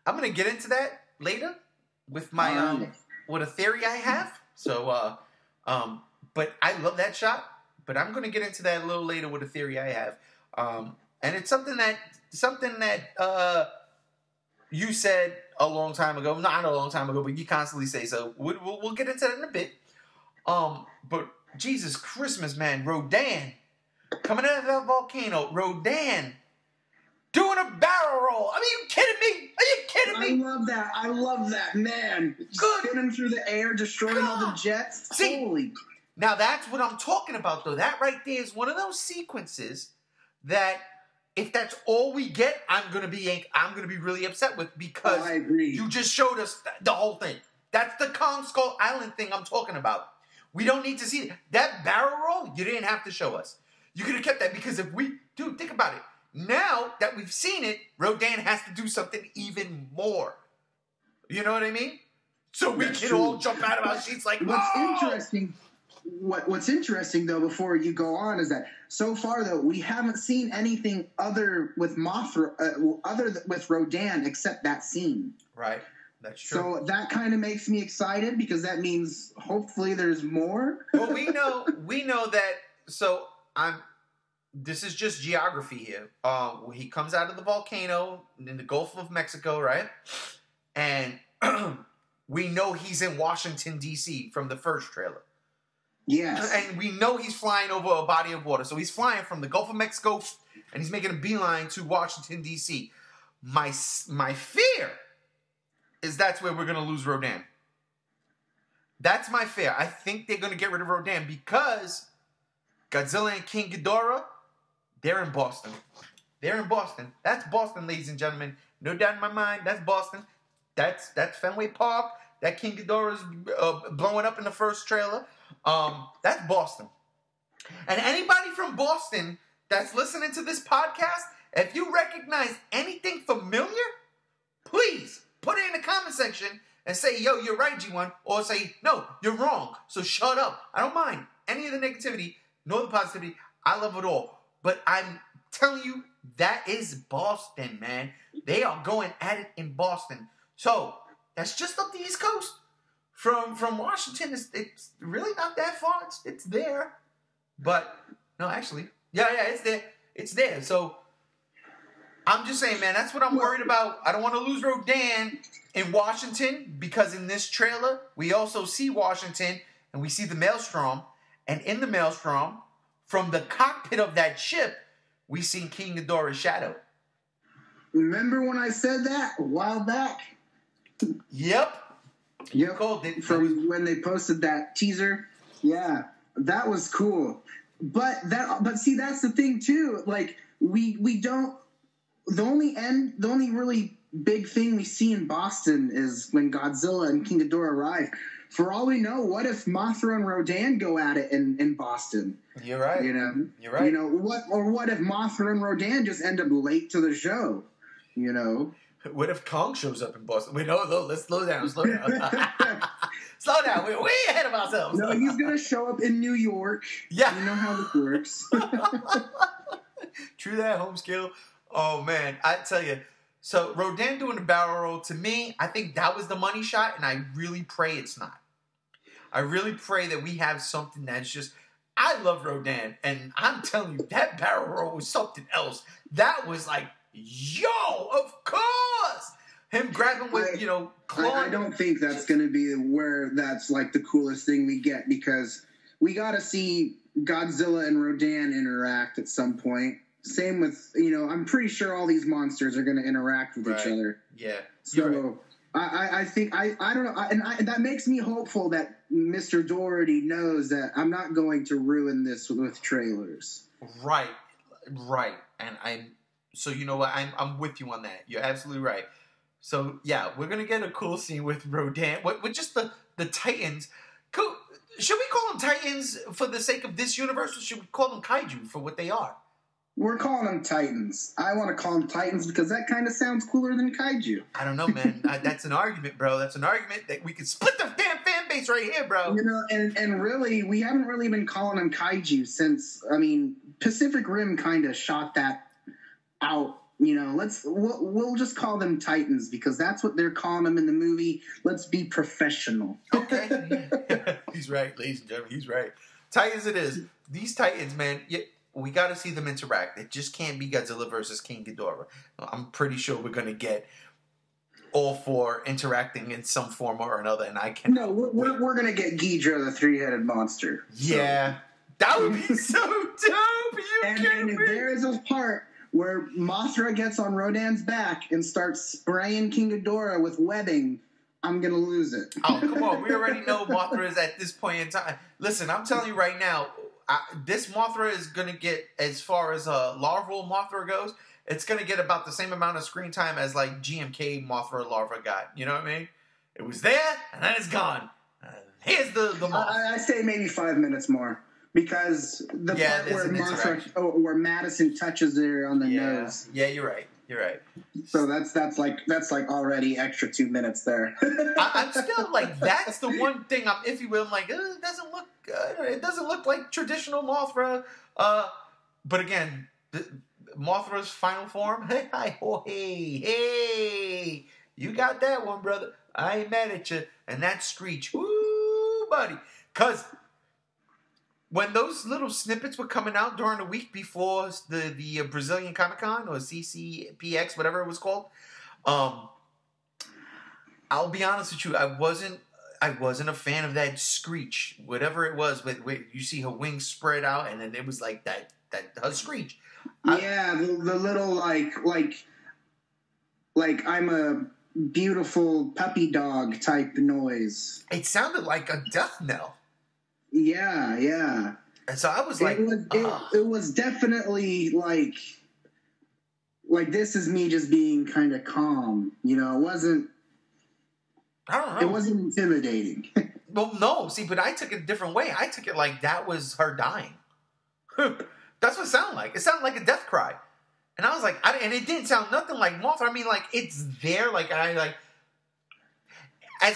Speaker 1: I'm gonna get into that later with my with a theory I have. So, but I love that shot. But I'm gonna get into that a little later with a theory I have. And it's something that you said a long time ago, not a long time ago, but you constantly say so. We'll get into that in a bit. But Jesus Christmas, man, Rodan coming out of that volcano, Rodan doing a barrel roll. I mean, you kidding me? Are you kidding me?
Speaker 2: I love that, man. Spinning through the air, destroying all the jets.
Speaker 1: See,
Speaker 2: holy.
Speaker 1: Now that's what I'm talking about, though. That right there is one of those sequences that, if that's all we get, I'm gonna be really upset with, because
Speaker 2: I agree.
Speaker 1: You just showed us the whole thing. That's the Kong Skull Island thing I'm talking about. We don't need to see it. That barrel roll. You didn't have to show us. You could have kept that, because dude, think about it. Now that we've seen it, Rodan has to do something even more. You know what I mean? So we can all jump out of our seats like,
Speaker 2: What's interesting, though, before you go on, is that so far, though, we haven't seen anything other with Mothra, with Rodan, except that scene.
Speaker 1: Right. That's true.
Speaker 2: So that kind of makes me excited because that means hopefully there's more.
Speaker 1: Well, we know that. So this is just geography here. He comes out of the volcano in the Gulf of Mexico, right? And we know he's in Washington, D.C. from the first trailer.
Speaker 2: Yes.
Speaker 1: And we know he's flying over a body of water. So he's flying from the Gulf of Mexico and he's making a beeline to Washington, D.C. My fear is that's where we're going to lose Rodan. That's my fear. I think they're going to get rid of Rodan because Godzilla and King Ghidorah, they're in Boston. They're in Boston. That's Boston, ladies and gentlemen. No doubt in my mind, that's Boston. That's Fenway Park. That King Ghidorah is blowing up in the first trailer. That's Boston. And anybody from Boston that's listening to this podcast, if you recognize anything familiar, please put it in the comment section and say, yo, you're right, G1. Or say, no, you're wrong. So shut up. I don't mind any of the negativity, nor the positivity. I love it all. But I'm telling you, that is Boston, man. They are going at it in Boston. So that's just up the East Coast. From Washington, it's really not that far. It's there. But, no, actually, yeah, it's there. It's there. So I'm just saying, man, that's what I'm worried about. I don't want to lose Rodan in Washington because in this trailer, we also see Washington and we see the Maelstrom. And in the Maelstrom, from the cockpit of that ship, we see King Ghidorah's shadow.
Speaker 2: Remember when I said that a while back?
Speaker 1: Yep.
Speaker 2: Yep.
Speaker 1: Called it.
Speaker 2: From when they posted that teaser. Yeah, that was cool. But see, that's the thing too. Like we don't. The only really big thing we see in Boston is when Godzilla and King Ghidorah arrive. For all we know, what if Mothra and Rodan go at it in Boston?
Speaker 1: You're right. You're right.
Speaker 2: What if Mothra and Rodan just end up late to the show?
Speaker 1: What if Kong shows up in Boston? Wait, no, let's slow down. Slow down. Slow down. We're way ahead of ourselves.
Speaker 2: No, he's going to show up in New York.
Speaker 1: Yeah.
Speaker 2: You know how this works.
Speaker 1: True that, home skill. Oh, man. I tell you. So, Rodan doing the barrel roll, to me, I think that was the money shot, and I really pray it's not. I really pray that we have something that's just... I love Rodan, and I'm telling you, that barrel roll was something else. That was like... Yo, of course! Him grabbing with, clawing.
Speaker 2: I don't think that's going to be where that's like the coolest thing we get because we got to see Godzilla and Rodan interact at some point. Same with, I'm pretty sure all these monsters are going to interact with each other.
Speaker 1: Yeah.
Speaker 2: So I think, I don't know. And that makes me hopeful that Mr. Doherty knows that I'm not going to ruin this with trailers.
Speaker 1: Right. And so you know what? I'm with you on that. You're absolutely right. So yeah, we're gonna get a cool scene with Rodan. With just the Titans. Cool. Should we call them Titans for the sake of this universe, or should we call them Kaiju for what they are?
Speaker 2: We're calling them Titans. I want to call them Titans because that kind of sounds cooler than Kaiju.
Speaker 1: I don't know, man. That's an argument, bro. That's an argument that we could split the damn fan base right here, bro.
Speaker 2: And really, we haven't really been calling them Kaiju since, Pacific Rim kind of shot that out. We'll just call them Titans because that's what they're calling them in the movie. Let's be professional.
Speaker 1: Okay. He's right, ladies and gentlemen. He's right. Titans it is. These Titans, man, we got to see them interact. It just can't be Godzilla versus King Ghidorah. I'm pretty sure we're going to get all four interacting in some form or another, and I can't.
Speaker 2: No, we're going to get Ghidra, the three-headed monster.
Speaker 1: Yeah. So. That would be so dope.
Speaker 2: And if there is a part where Mothra gets on Rodan's back and starts spraying King Ghidorah with webbing, I'm going to lose it.
Speaker 1: Oh, come on. We already know Mothra is at this point in time. Listen, I'm telling you right now, this Mothra is going to get, as far as larval Mothra goes, it's going to get about the same amount of screen time as like GMK Mothra larva got. You know what I mean? It was there, and then it's gone. Here's the Mothra.
Speaker 2: I say maybe 5 minutes more. Because the part where Madison touches her on the nose.
Speaker 1: Yeah, you're right.
Speaker 2: So that's like already extra 2 minutes there.
Speaker 1: I'm still like, that's the one thing I'm iffy with. I'm like, it doesn't look good. It doesn't look like traditional Mothra. But again, Mothra's final form. Hey, you got that one, brother. I ain't mad at you. And that screech, woo, buddy. Because when those little snippets were coming out during the week before the Brazilian Comic-Con or CCPX, whatever it was called, I'll be honest with you, I wasn't a fan of that screech, whatever it was. With you see her wings spread out, and then it was like that her screech.
Speaker 2: Yeah, the little like I'm a beautiful puppy dog type noise.
Speaker 1: It sounded like a death knell.
Speaker 2: Yeah, yeah.
Speaker 1: And so I was like,
Speaker 2: it was definitely like this is me just being kind of calm. You know, it wasn't.
Speaker 1: I don't know.
Speaker 2: It wasn't intimidating.
Speaker 1: Well, no. See, but I took it a different way. I took it like that was her dying. That's what it sounded like. It sounded like a death cry. And I was like, and it didn't sound nothing like Mothra. I mean, like, it's there. Like, as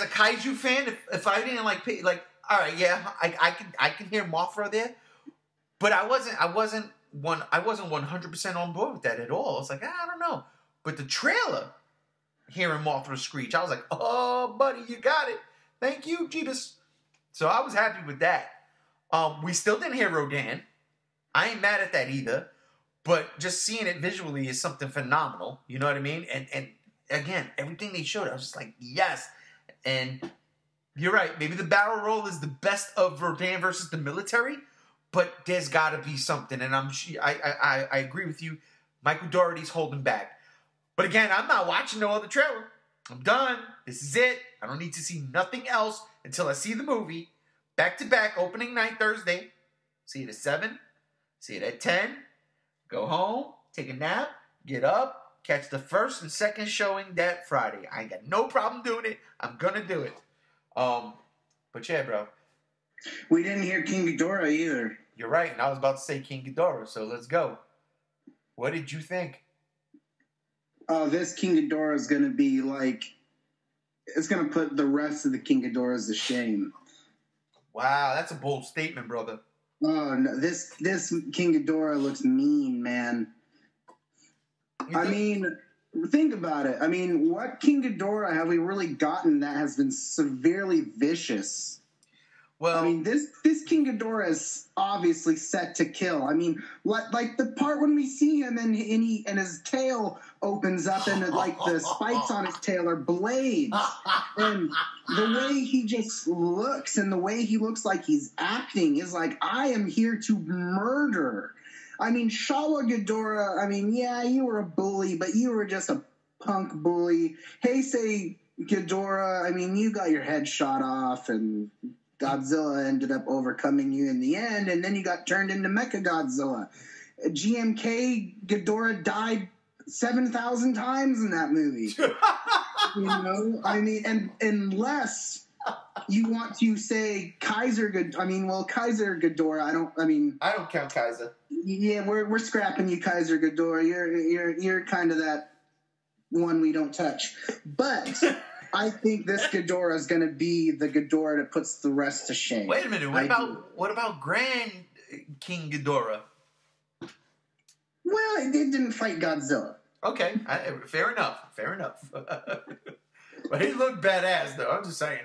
Speaker 1: a kaiju fan, if I didn't like, all right, yeah, I can hear Mothra there. But I wasn't 100% on board with that at all. It's like, I don't know. But the trailer, hearing Mothra screech, I was like, oh, buddy, you got it. Thank you, Jeebus. So I was happy with that. We still didn't hear Rodan. I ain't mad at that either. But just seeing it visually is something phenomenal. You know what I mean? And again, everything they showed, I was just like, yes. And you're right. Maybe the battle roll is the best of Rodan versus the military. But there's got to be something. And I agree with you. Michael Dougherty's holding back. But again, I'm not watching no other trailer. I'm done. This is it. I don't need to see nothing else until I see the movie. Back to back, opening night Thursday. See it at 7. See it at 10. Go home, take a nap, get up, catch the first and second showing that Friday. I ain't got no problem doing it. I'm gonna do it. But yeah, bro.
Speaker 2: We didn't hear King Ghidorah either.
Speaker 1: You're right, and I was about to say King Ghidorah, so let's go. What did you think?
Speaker 2: Oh, this King Ghidorah is gonna be like, it's gonna put the rest of the King Ghidorahs to shame.
Speaker 1: Wow, that's a bold statement, brother.
Speaker 2: Oh no, this King Ghidorah looks mean, man. I mean, think about it. I mean, what King Ghidorah have we really gotten that has been severely vicious?
Speaker 1: Well,
Speaker 2: I mean, this King Ghidorah is obviously set to kill. I mean, like the part when we see him and his tail opens up and like the spikes on his tail are blades, and the way he just looks and the way he looks like he's acting is like, I am here to murder. I mean, Shawa Ghidorah, I mean, yeah, you were a bully, but you were just a punk bully. Heisei Ghidorah, I mean, you got your head shot off and Godzilla ended up overcoming you in the end, and then you got turned into Mechagodzilla. GMK Ghidorah died 7,000 times in that movie. You know, I mean, and unless you want to say Kaiser Ghidorah, I don't count Kaiser. Yeah, we're scrapping you, Kaiser Ghidorah. You're kind of that one we don't touch, but. I think this Ghidorah is going to be the Ghidorah that puts the rest to shame.
Speaker 1: Wait a minute. What about Grand King Ghidorah?
Speaker 2: Well, it didn't fight Godzilla.
Speaker 1: Okay, fair enough. But he looked badass, though. I'm just saying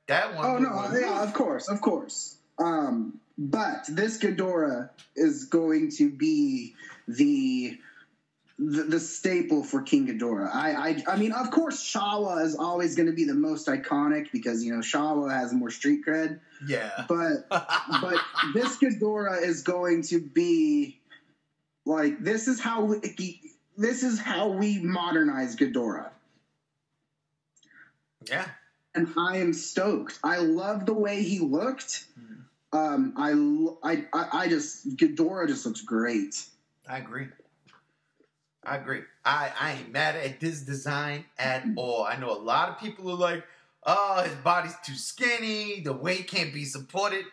Speaker 1: that one.
Speaker 2: Oh no, yeah, of course. But this Ghidorah is going to be the staple for King Ghidorah. I mean, of course, Shawa is always going to be the most iconic because, you know, Shawa has more street cred.
Speaker 1: Yeah.
Speaker 2: But this Ghidorah is going to be like, this is how we modernize Ghidorah.
Speaker 1: Yeah.
Speaker 2: And I am stoked. I love the way he looked. Ghidorah just looks great.
Speaker 1: I agree. I ain't mad at this design at all. I know a lot of people are like, oh, his body's too skinny, the weight can't be supported.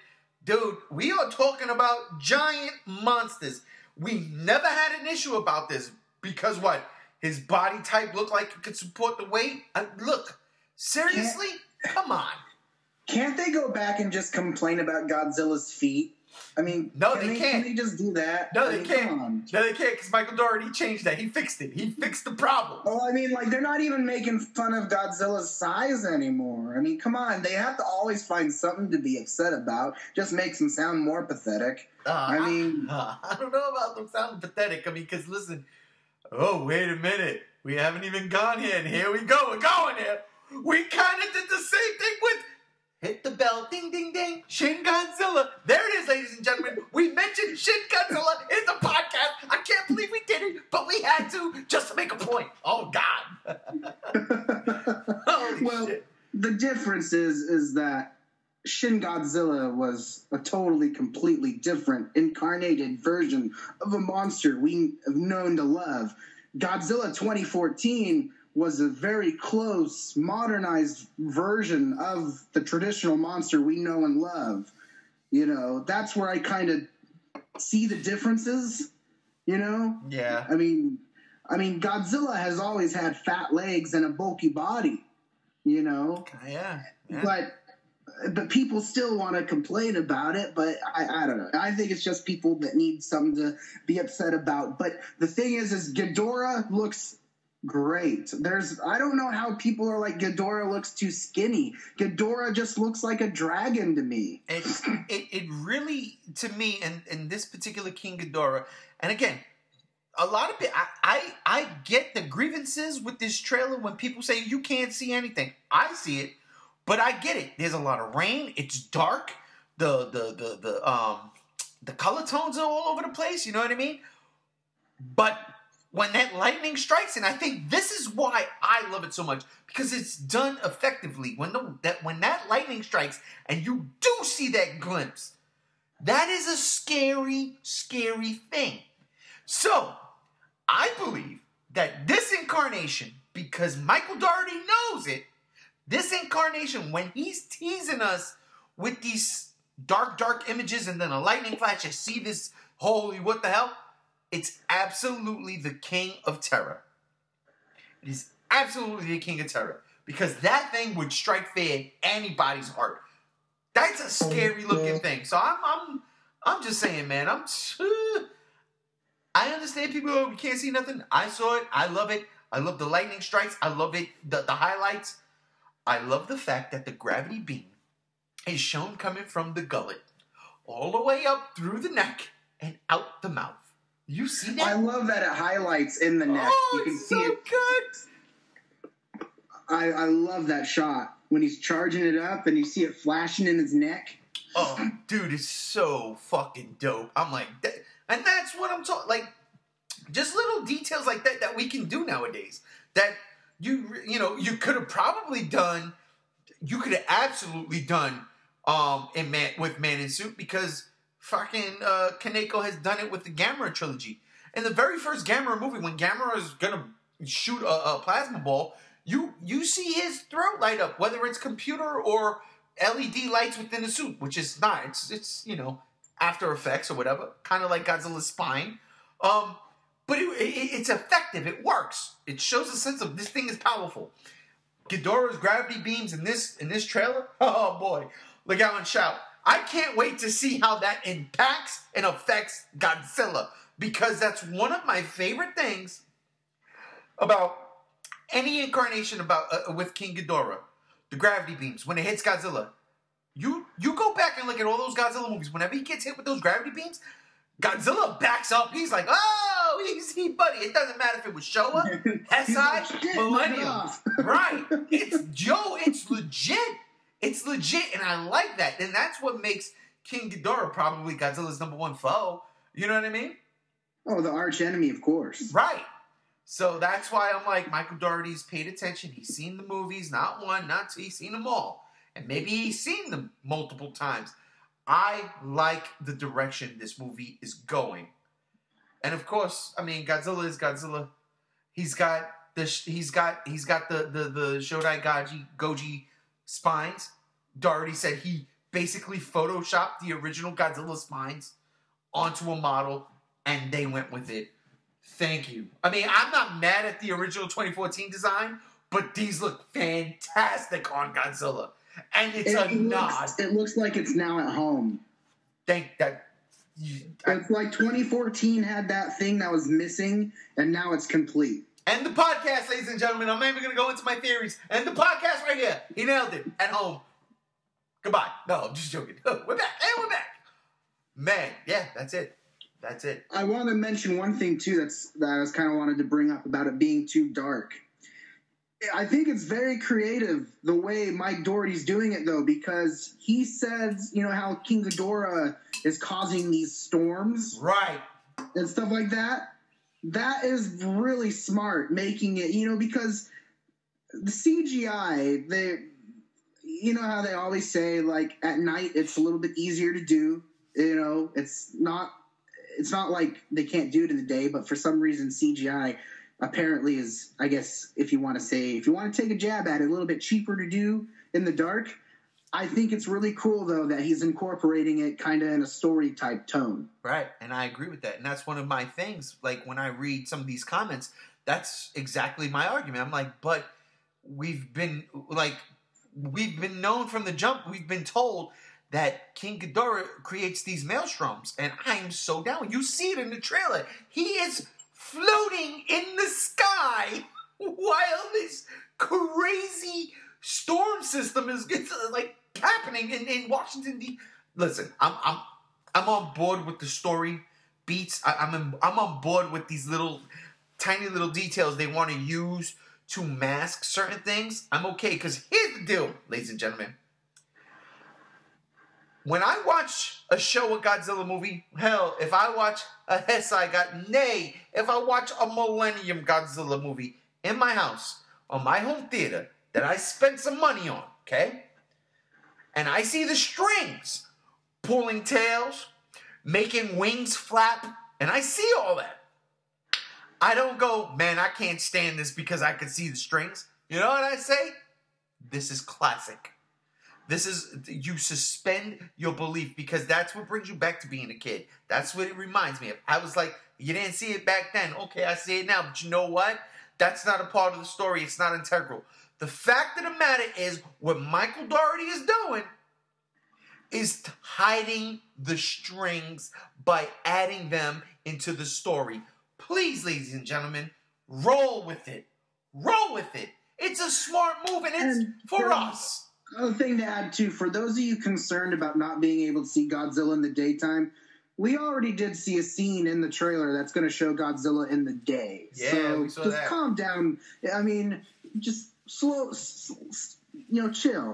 Speaker 1: Dude, we are talking about giant monsters. We never had an issue about this because what? His body type looked like it could support the weight? Look, seriously? Come on.
Speaker 2: Can't they go back and just complain about Godzilla's feet? I mean,
Speaker 1: no, they can't.
Speaker 2: Can they just do that?
Speaker 1: No, they can't.
Speaker 2: Come on.
Speaker 1: No, they can't because Michael Dougherty changed that. He fixed it. He fixed the problem.
Speaker 2: Well, I mean, like, they're not even making fun of Godzilla's size anymore. I mean, come on. They have to always find something to be upset about. Just makes them sound more pathetic. I
Speaker 1: don't know about them sounding pathetic. I mean, because listen, oh, wait a minute. We haven't even gone here, and here we go. We're going here. We kind of did the same thing with hit the bell, ding, ding, ding, Shin Godzilla. There it is, ladies and gentlemen. We mentioned Shin Godzilla in the podcast. I can't believe we did it, but we had to just to make a point. Oh, God. Holy shit.
Speaker 2: The difference is that Shin Godzilla was a totally, completely different, incarnated version of a monster we have known to love. Godzilla 2014 was a very close, modernized version of the traditional monster we know and love. You know, that's where I kind of see the differences, you know?
Speaker 1: Yeah.
Speaker 2: I mean, Godzilla has always had fat legs and a bulky body, you know?
Speaker 1: Yeah.
Speaker 2: But people still want to complain about it, but I don't know. I think it's just people that need something to be upset about. But the thing is Ghidorah looks great. I don't know how people are like, Ghidorah looks too skinny. Ghidorah just looks like a dragon to me.
Speaker 1: It really, to me, and this particular King Ghidorah, and again, a lot of people, I get the grievances with this trailer when people say you can't see anything. I see it. But I get it. There's a lot of rain. It's dark. The color tones are all over the place. You know what I mean? But when that lightning strikes, and I think this is why I love it so much, because it's done effectively. When that lightning strikes, and you do see that glimpse, that is a scary, scary thing. So I believe that this incarnation, because Michael Dougherty knows it. This incarnation, when he's teasing us with these dark, dark images and then a lightning flash, you see this, holy, what the hell? It's absolutely the King of Terror. It is absolutely the King of Terror. Because that thing would strike fear in anybody's heart. That's a scary looking thing. So I'm just saying, man, I understand people, we can't see nothing. I saw it. I love it. I love the lightning strikes. I love it. The highlights. I love the fact that the gravity beam is shown coming from the gullet all the way up through the neck and out the mouth. You see that?
Speaker 2: I love that it highlights in the neck.
Speaker 1: Oh,
Speaker 2: you can
Speaker 1: it's
Speaker 2: see
Speaker 1: so
Speaker 2: it.
Speaker 1: Good.
Speaker 2: I love that shot when he's charging it up and you see it flashing in his neck.
Speaker 1: Oh, dude, it's so fucking dope. I'm like, and that's what I'm talking. Like, just little details like that we can do nowadays. That. You could have probably done, you could have absolutely done with Man in Suit, because fucking Kaneko has done it with the Gamera trilogy. In the very first Gamera movie, when Gamera is gonna shoot a plasma ball, you see his throat light up, whether it's computer or LED lights within the suit, which is not. It's After Effects or whatever, kind of like Godzilla's spine. But it's effective. It works. It shows a sense of this thing is powerful. Ghidorah's gravity beams in this trailer. Oh boy, look out and shout! I can't wait to see how that impacts and affects Godzilla, because that's one of my favorite things about any incarnation with King Ghidorah. The gravity beams when it hits Godzilla. You go back and look at all those Godzilla movies. Whenever he gets hit with those gravity beams, Godzilla backs up. He's like, oh, easy, buddy. It doesn't matter if it was Showa, Hesai, Millennium. Right. It's legit. It's legit, and I like that. And that's what makes King Ghidorah probably Godzilla's #1 foe. You know what I mean?
Speaker 2: Oh, the arch enemy, of course.
Speaker 1: Right. So that's why I'm like, Michael Dougherty's paid attention. He's seen the movies, not one, not two. He's seen them all. And maybe he's seen them multiple times. I like the direction this movie is going. And of course, I mean, Godzilla is Godzilla. He's got the Shodai Goji spines. Dougherty said he basically photoshopped the original Godzilla spines onto a model, and they went with it. Thank you. I mean, I'm not mad at the original 2014 design, but these look fantastic on Godzilla. And it's a nod.
Speaker 2: It looks like it's now at home. It's like 2014 had that thing that was missing, and now it's complete.
Speaker 1: And the podcast, ladies and gentlemen. I'm not even going to go into my theories. And the podcast right here. He nailed it. At home. Goodbye. No, I'm just joking. We're back. And we're back. Man, yeah, that's it. That's it.
Speaker 2: I want to mention one thing, too, that I was kind of wanted to bring up about it being too dark. I think it's very creative the way Mike Dougherty's doing it, though, because he says, you know, how King Ghidorah is causing these storms.
Speaker 1: Right.
Speaker 2: And stuff like that. That is really smart, making it, you know, because the CGI, you know how they always say, like, at night it's a little bit easier to do. You know, it's not like they can't do it in the day, but for some reason CGI apparently is, I guess, if you want to take a jab at it, a little bit cheaper to do in the dark. I think it's really cool, though, that he's incorporating it kind of in a story-type tone.
Speaker 1: Right, and I agree with that. And that's one of my things. Like, when I read some of these comments, that's exactly my argument. I'm like, but we've been known from the jump, we've been told that King Ghidorah creates these maelstroms. And I am so down. You see it in the trailer. He is floating in the sky while this crazy storm system is like happening in Washington D.C. Listen, I'm on board with the story beats. I'm on board with these tiny little details they want to use to mask certain things. I'm okay, because here's the deal, ladies and gentlemen. When I watch a show, a Godzilla movie, hell, if I watch a if I watch a Millennium Godzilla movie in my house, on my home theater, that I spent some money on, okay? And I see the strings pulling tails, making wings flap, and I see all that. I don't go, man, I can't stand this because I can see the strings. You know what I say? This is classic. You suspend your belief, because that's what brings you back to being a kid. That's what it reminds me of. I was like, you didn't see it back then. Okay, I see it now. But you know what? That's not a part of the story. It's not integral. The fact of the matter is, what Michael Dougherty is doing is hiding the strings by adding them into the story. Please, ladies and gentlemen, roll with it. Roll with it. It's a smart move, and it's for us.
Speaker 2: Another thing to add, too, for those of you concerned about not being able to see Godzilla in the daytime, we already did see a scene in the trailer that's going to show Godzilla in the day.
Speaker 1: Yeah,
Speaker 2: so
Speaker 1: we saw
Speaker 2: just
Speaker 1: that.
Speaker 2: Calm down. I mean, just chill,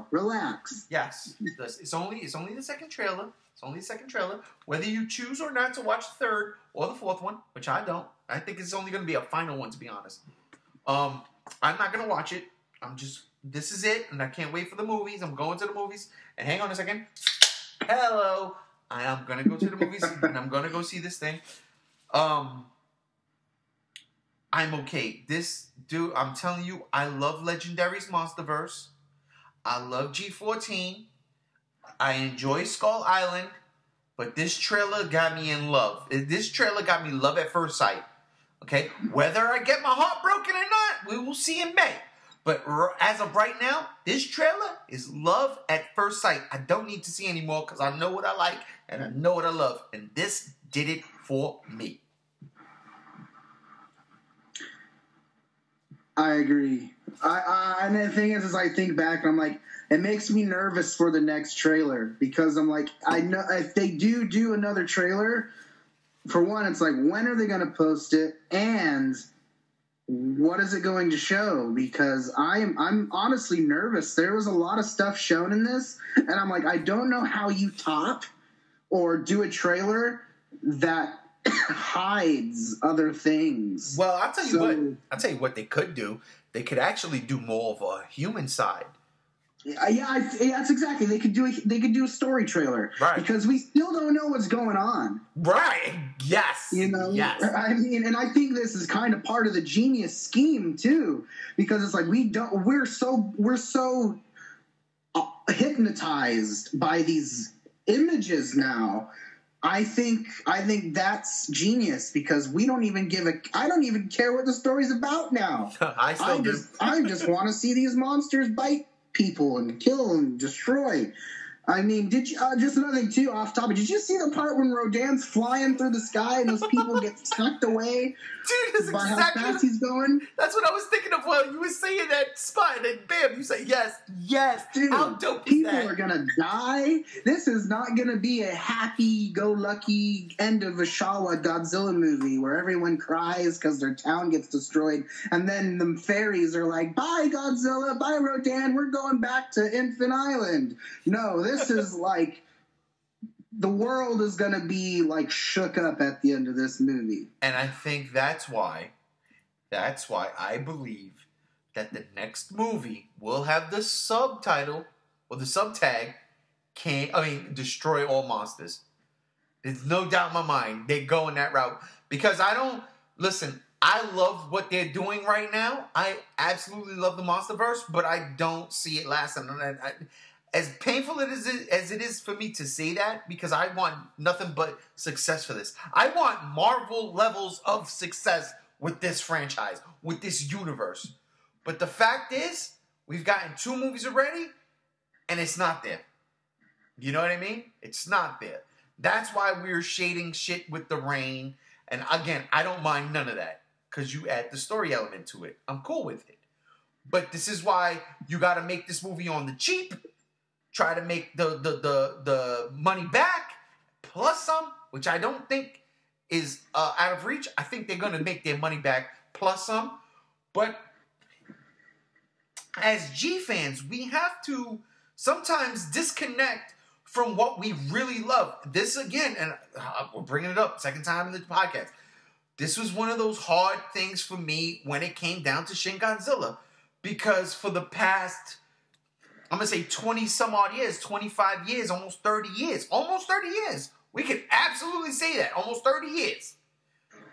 Speaker 2: relax.
Speaker 1: Yes, it's only the second trailer. It's only the second trailer. Whether you choose or not to watch the third or the fourth one, which I don't. I think it's only going to be a final one, to be honest. I'm not going to watch it. This is it, and I can't wait for the movies. I'm going to the movies. And hang on a second. Hello. I am going to go to the movies, and I'm going to go see this thing. I'm okay. I'm telling you, I love Legendary's Monsterverse. I love G14. I enjoy Skull Island. But this trailer got me in love. This trailer got me love at first sight. Okay? Whether I get my heart broken or not, we will see in May. But as of right now, this trailer is love at first sight. I don't need to see any more, because I know what I like and I know what I love. And this did it for me.
Speaker 2: I agree. And the thing is I think back and I'm like, it makes me nervous for the next trailer, because I'm like, I know if they do another trailer, for one, it's like, when are they going to post it? And what is it going to show? Because I'm honestly nervous. There was a lot of stuff shown in this, and I'm like, I don't know how you top or do a trailer that hides other things.
Speaker 1: Well, I'll tell you what they could do. They could actually do more of a human side.
Speaker 2: Yeah, that's exactly. They could do a story trailer,
Speaker 1: right?
Speaker 2: Because we still don't know what's going on,
Speaker 1: right? Yes,
Speaker 2: you know.
Speaker 1: Yes,
Speaker 2: I mean, and I think this is kind of part of the genius scheme too, because it's like we're so hypnotized by these images now. I think that's genius, because we don't even I don't even care what the story's about now. I just want to see these monsters bite people and kill and destroy. I mean, did you just another thing too off topic? Did you see the part when Rodan's flying through the sky and those people get sucked away?
Speaker 1: Dude, that's
Speaker 2: by
Speaker 1: exactly
Speaker 2: how fast he's going.
Speaker 1: That's what I was thinking of while you were saying that spot, and then bam, you say yes.
Speaker 2: Dude,
Speaker 1: how dope
Speaker 2: people
Speaker 1: is that?
Speaker 2: are gonna die. This is not gonna be a happy-go-lucky end of a Shawa Godzilla movie where everyone cries because their town gets destroyed, and then the fairies are like, "Bye, Godzilla. Bye, Rodan. We're going back to Infant Island." No, this is like the world is gonna be like shook up at the end of this movie,
Speaker 1: and I think that's why I believe that the next movie will have the subtitle or the subtag, destroy all monsters. There's no doubt in my mind they're going that route. Because I love what they're doing right now. I absolutely love the MonsterVerse, but I don't see it lasting. As painful as it is for me to say that, because I want nothing but success for this. I want Marvel levels of success with this franchise, with this universe. But the fact is, we've gotten 2 movies already, and it's not there. You know what I mean? It's not there. That's why we're shading shit with the rain. And again, I don't mind none of that, because you add the story element to it. I'm cool with it. But this is why you got to make this movie on the cheap, try to make the money back, plus some, which I don't think is out of reach. I think they're going to make their money back plus some. But as G fans, we have to sometimes disconnect from what we really love. This again, and we're bringing it up, second time in the podcast. This was one of those hard things for me when it came down to Shin Godzilla. Because for the past, I'm going to say 20 some odd years, 25 years, almost 30 years. We can absolutely say that. Almost 30 years.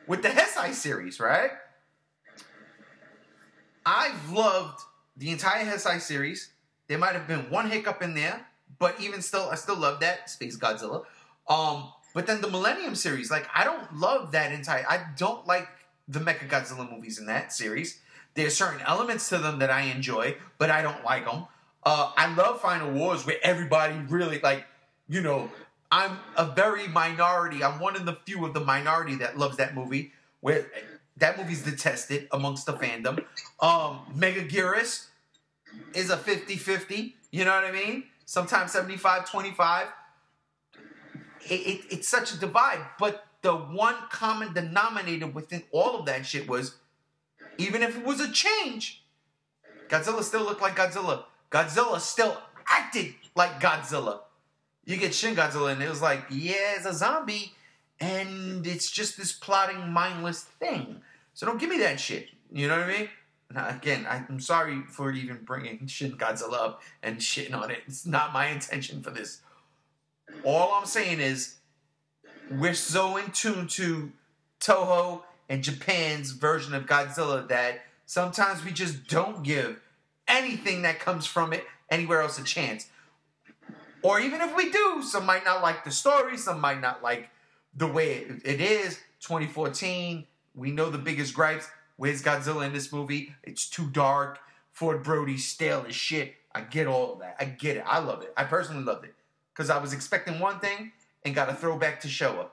Speaker 1: With the Heisei series, right? I've loved the entire Heisei series. There might have been one hiccup in there, but even still, I still love that. Space Godzilla. But then the Millennium series, like, I don't love that entire... I don't like the Mechagodzilla movies in that series. There's certain elements to them that I enjoy, but I don't like them. I love Final Wars where everybody really, like, you know... I'm a very minority. I'm one of the few of the minority that loves that movie, where that movie's detested amongst the fandom. Megaguirus is a 50-50. You know what I mean? Sometimes 75-25. It's such a divide. But the one common denominator within all of that shit was, even if it was a change, Godzilla still looked like Godzilla. Godzilla still acted like Godzilla. You get Shin Godzilla, and it was like, yeah, it's a zombie, and it's just this plotting, mindless thing. So don't give me that shit. You know what I mean? Now, again, I'm sorry for even bringing Shin Godzilla up and shitting on it. It's not my intention for this. All I'm saying is, we're so in tune to Toho and Japan's version of Godzilla that sometimes we just don't give anything that comes from it anywhere else a chance. Or even if we do, some might not like the story, some might not like the way it is. 2014, we know the biggest gripes. Where's Godzilla in this movie? It's too dark. Ford Brody's stale as shit. I get all of that. I get it. I love it. I personally loved it. Because I was expecting one thing and got a throwback to Showa.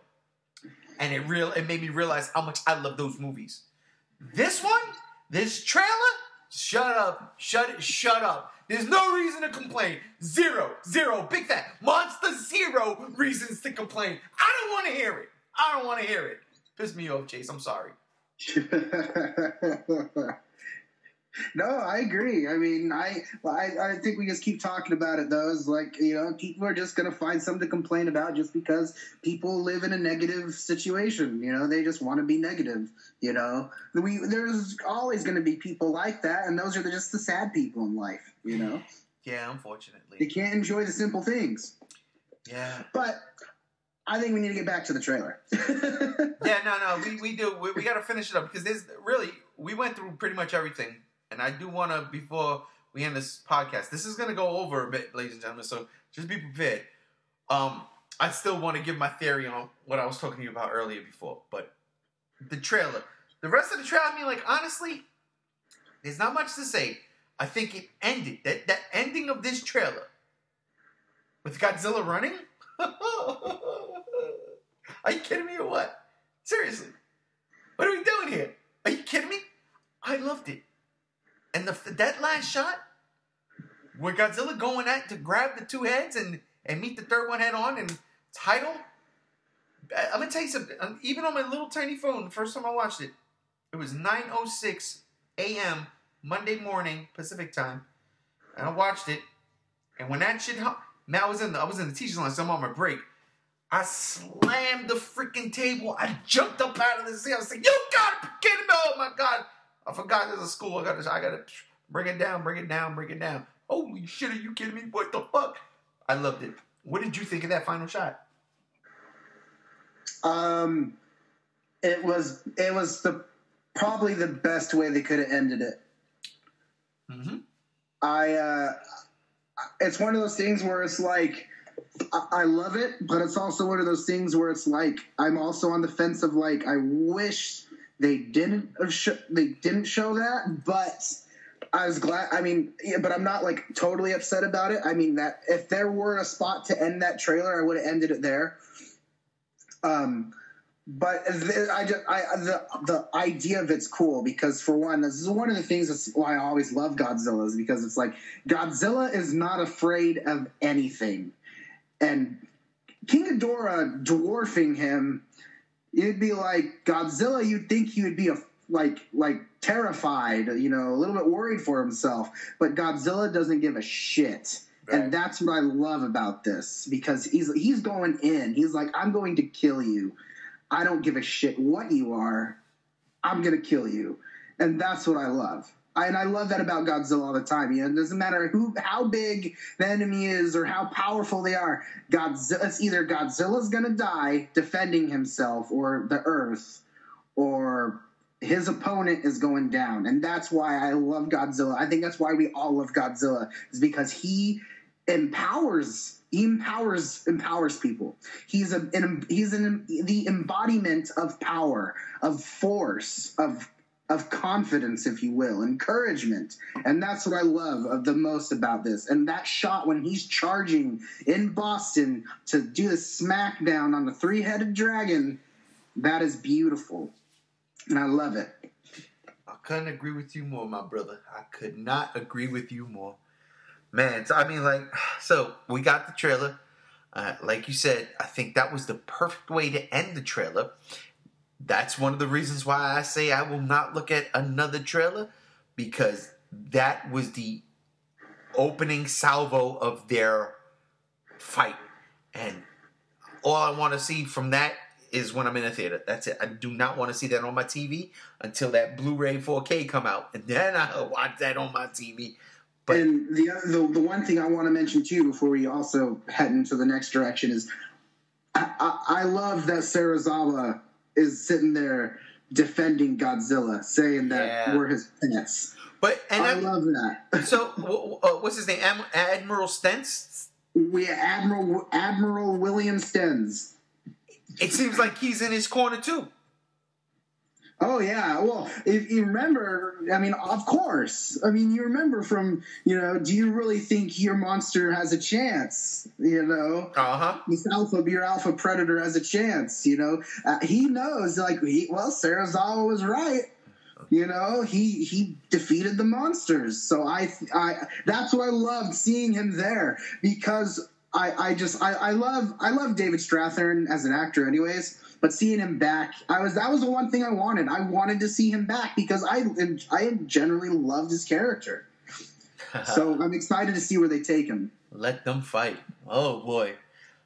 Speaker 1: And it made me realize how much I love those movies. This one, this trailer, shut up. There's no reason to complain. Zero, big fat, monster zero reasons to complain. I don't want to hear it. Piss me off, Chase. I'm sorry.
Speaker 2: No, I agree. I mean, I think we just keep talking about it, though. It's like, you know, people are just going to find something to complain about just because people live in a negative situation. You know, they just want to be negative, you know. There's always going to be people like that, and those are just the sad people in life, you know.
Speaker 1: Yeah, unfortunately.
Speaker 2: They can't enjoy the simple things.
Speaker 1: Yeah.
Speaker 2: But I think we need to get back to the trailer.
Speaker 1: Yeah, no, we do. We got to finish it up because we went through pretty much everything. And I do want to, before we end this podcast, this is going to go over a bit, ladies and gentlemen, so just be prepared. I still want to give my theory on what I was talking to you about earlier before, but the trailer. The rest of the trailer, I mean, like, honestly, there's not much to say. I think it ended. That ending of this trailer With Godzilla running? Are you kidding me or what? Seriously. What are we doing here? Are you kidding me? I loved it. And that last shot, where Godzilla going at to grab the two heads and meet the third one head on and title. I'm going to tell you something. Even on my little tiny phone, the first time I watched it, it was 9:06 a.m. Monday morning Pacific time. And I watched it. And when that shit happened, man, I was in the teacher's line, so I'm on my break. I slammed the freaking table. I jumped up out of the seat. I was like, "You gotta be kidding me! Oh my god! I forgot there's a school. I gotta bring it down. Holy shit! Are you kidding me? What the fuck?" I loved it. What did you think of that final shot?
Speaker 2: It was probably the best way they could have ended it.
Speaker 1: Mm-hmm.
Speaker 2: It's one of those things where it's like, I love it, but it's also one of those things where it's like, I'm also on the fence of like, I wish they didn't show that, but I was glad. I mean, yeah, but I'm not like totally upset about it. I mean, that if there were a spot to end that trailer, I would have ended it there. But the idea of it's cool because, for one, this is one of the things that's why I always love Godzilla, is because it's like Godzilla is not afraid of anything. And King Ghidorah dwarfing him, it'd be like Godzilla, you'd think he would be like terrified, a little bit worried for himself. But Godzilla doesn't give a shit. Right. And that's what I love about this, because he's going in. He's like, I'm going to kill you. I don't give a shit what you are. I'm going to kill you. And that's what I love. And I love that about Godzilla all the time. It doesn't matter how big the enemy is or how powerful they are. It's either Godzilla's going to die defending himself or the Earth, or his opponent is going down. And that's why I love Godzilla. I think that's why we all love Godzilla, is because he empowers people. He's the embodiment of power, of force, of confidence, if you will, encouragement. And that's what I love the most about this. And that shot when he's charging in Boston to do the smackdown on the three-headed dragon, that is beautiful. And I love it.
Speaker 1: I couldn't agree with you more, my brother. I could not agree with you more. Man, so we got the trailer. Like you said, I think that was the perfect way to end the trailer. That's one of the reasons why I say I will not look at another trailer, because that was the opening salvo of their fight. And all I want to see from that is when I'm in a theater. That's it. I do not want to see that on my TV until that Blu-ray 4K come out. And then I'll watch that on my TV. But,
Speaker 2: and the one thing I want to mention too before we also head into the next direction is I love that Serizawa is sitting there defending Godzilla, saying that we're his pets. I love that.
Speaker 1: So what's his name? Admiral Stentz?
Speaker 2: Admiral William Stentz.
Speaker 1: It seems like he's in his corner too.
Speaker 2: Oh, yeah. Well, if you remember, I mean, of course. I mean, you remember from, do you really think your monster has a chance?
Speaker 1: Uh-huh.
Speaker 2: Your alpha predator has a chance, he knows, Serizawa was right. He defeated the monsters. So I that's why I loved seeing him there, because I love David Strathairn as an actor anyways. But seeing him back, that was the one thing I wanted. I wanted to see him back because I generally loved his character. So I'm excited to see where they take him.
Speaker 1: Let them fight. Oh, boy.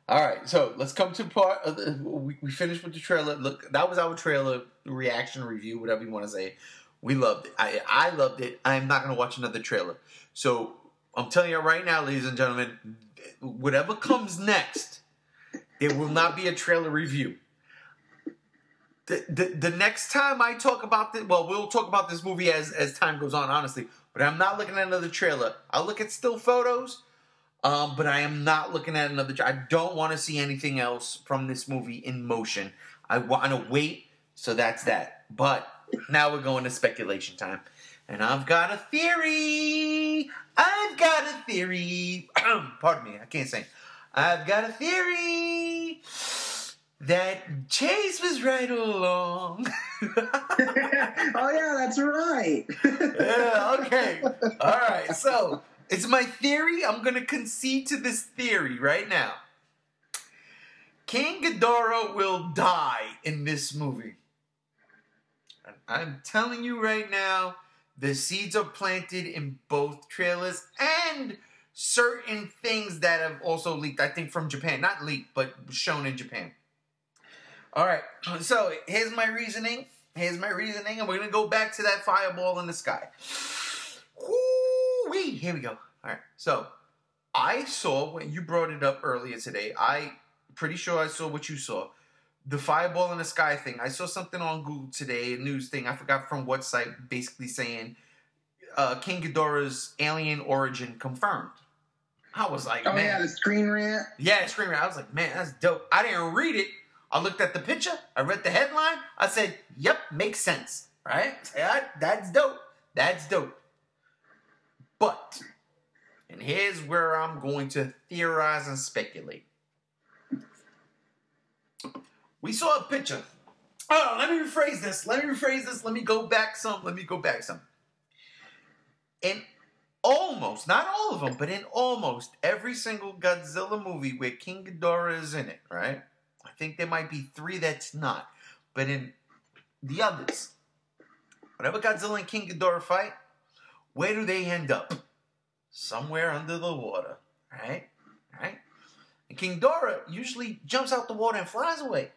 Speaker 1: All right, so let's come to part of we finished with the trailer. Look, that was our trailer reaction review, whatever you want to say. We loved it. I loved it. I'm not going to watch another trailer. So I'm telling you right now, ladies and gentlemen, whatever comes next, there will not be a trailer review. The next time I talk about this, well, we'll talk about this movie as time goes on, honestly. But I'm not looking at another trailer. I'll look at still photos, but I am not looking at another trailer. I don't want to see anything else from this movie in motion. I want to wait, so that's that. But now we're going to speculation time. And I've got a theory. Pardon me, I can't sing. I've got a theory that Chase was right all along.
Speaker 2: Oh, yeah, that's right.
Speaker 1: Yeah, okay. All right, so it's my theory. I'm going to concede to this theory right now. King Ghidorah will die in this movie. I'm telling you right now, the seeds are planted in both trailers and certain things that have also leaked, I think, from Japan. Not leaked, but shown in Japan. All right, so here's my reasoning. And we're going to go back to that fireball in the sky. Woo-wee. Here we go. All right, so I saw, when you brought it up earlier today, pretty sure I saw what you saw. The fireball in the sky thing. I saw something on Google today, a news thing. I forgot from what site, basically saying King Ghidorah's alien origin confirmed. I was like,
Speaker 2: oh,
Speaker 1: man.
Speaker 2: yeah, the Screen Rant?
Speaker 1: Yeah, Screen Rant. I was like, man, that's dope. I didn't read it. I looked at the picture. I read the headline. I said, yep, makes sense. Right? That's dope. That's dope. But, and here's where I'm going to theorize and speculate. We saw a picture. Oh, let me rephrase this. Let me go back some. In almost, not all of them, but in almost every single Godzilla movie where King Ghidorah is in it, right? I think there might be 3 that's not. But in the others, whenever Godzilla and King Ghidorah fight, where do they end up? Somewhere under the water, right? Right? And King Ghidorah usually jumps out the water and flies away.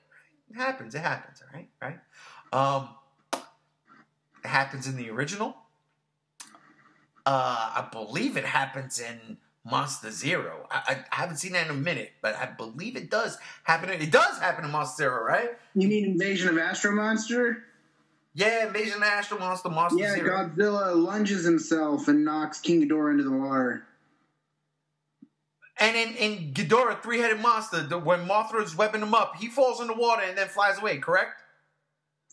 Speaker 1: It happens, all right? It happens in the original. I believe it happens in Monster Zero. I haven't seen that in a minute, but I believe it does happen. It does happen in Monster Zero, right?
Speaker 2: You mean Invasion of Astro Monster?
Speaker 1: Yeah, Invasion of Astro Monster,
Speaker 2: yeah,
Speaker 1: Zero.
Speaker 2: Godzilla lunges himself and knocks King Ghidorah into the water.
Speaker 1: And in Ghidorah, Three-Headed Monster, when Mothra's webbing him up, he falls in the water and then flies away, correct?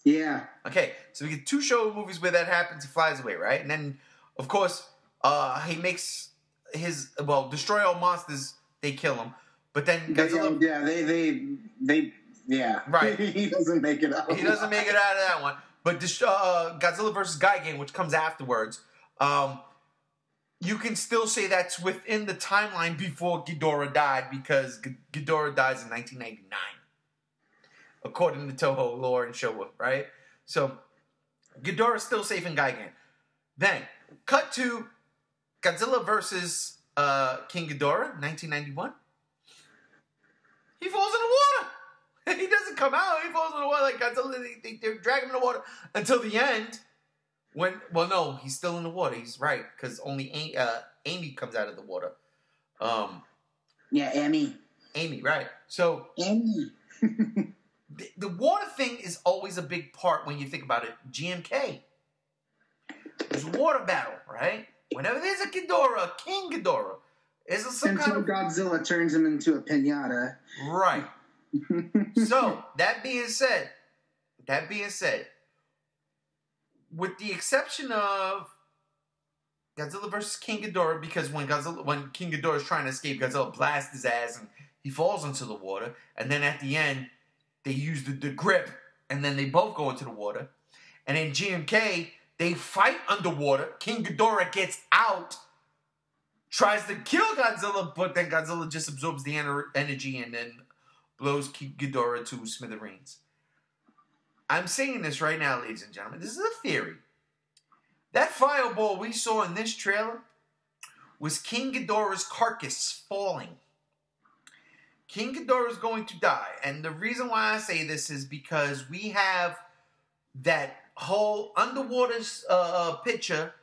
Speaker 2: Yeah.
Speaker 1: Okay, so we get 2 show movies where that happens, he flies away, right? And then, of course, he makes his, destroy all monsters, they kill him. But then Godzilla...
Speaker 2: Yeah.
Speaker 1: Right.
Speaker 2: He doesn't make it out.
Speaker 1: He doesn't make it out of that one. But Godzilla vs. Gigan, which comes afterwards, you can still say that's within the timeline before Ghidorah died, because Ghidorah dies in 1999, according to Toho lore and Showa, right? So Ghidorah's still safe in Gigan. Then cut to Godzilla versus King Ghidorah, 1991. He falls in the water. He doesn't come out. He falls in the water like Godzilla. They're dragging him in the water until the end. No, he's still in the water. He's right, because only Amy comes out of the water.
Speaker 2: Yeah, Amy.
Speaker 1: Amy, right. So
Speaker 2: Amy.
Speaker 1: the water thing is always a big part when you think about it. GMK. There's a water battle, right? Whenever there's a Ghidorah, King Ghidorah, is some kind of...
Speaker 2: Godzilla turns him into a piñata.
Speaker 1: Right. So, that being said, with the exception of Godzilla versus King Ghidorah, because when King Ghidorah is trying to escape, Godzilla blasts his ass and he falls into the water, and then at the end, they use the grip, and then they both go into the water. And in GMK, they fight underwater. King Ghidorah gets out, tries to kill Godzilla, but then Godzilla just absorbs the energy and then blows Ghidorah to smithereens. I'm saying this right now, ladies and gentlemen. This is a theory. That fireball we saw in this trailer was King Ghidorah's carcass falling. King Ghidorah is going to die. And the reason why I say this is because we have that whole underwater picture.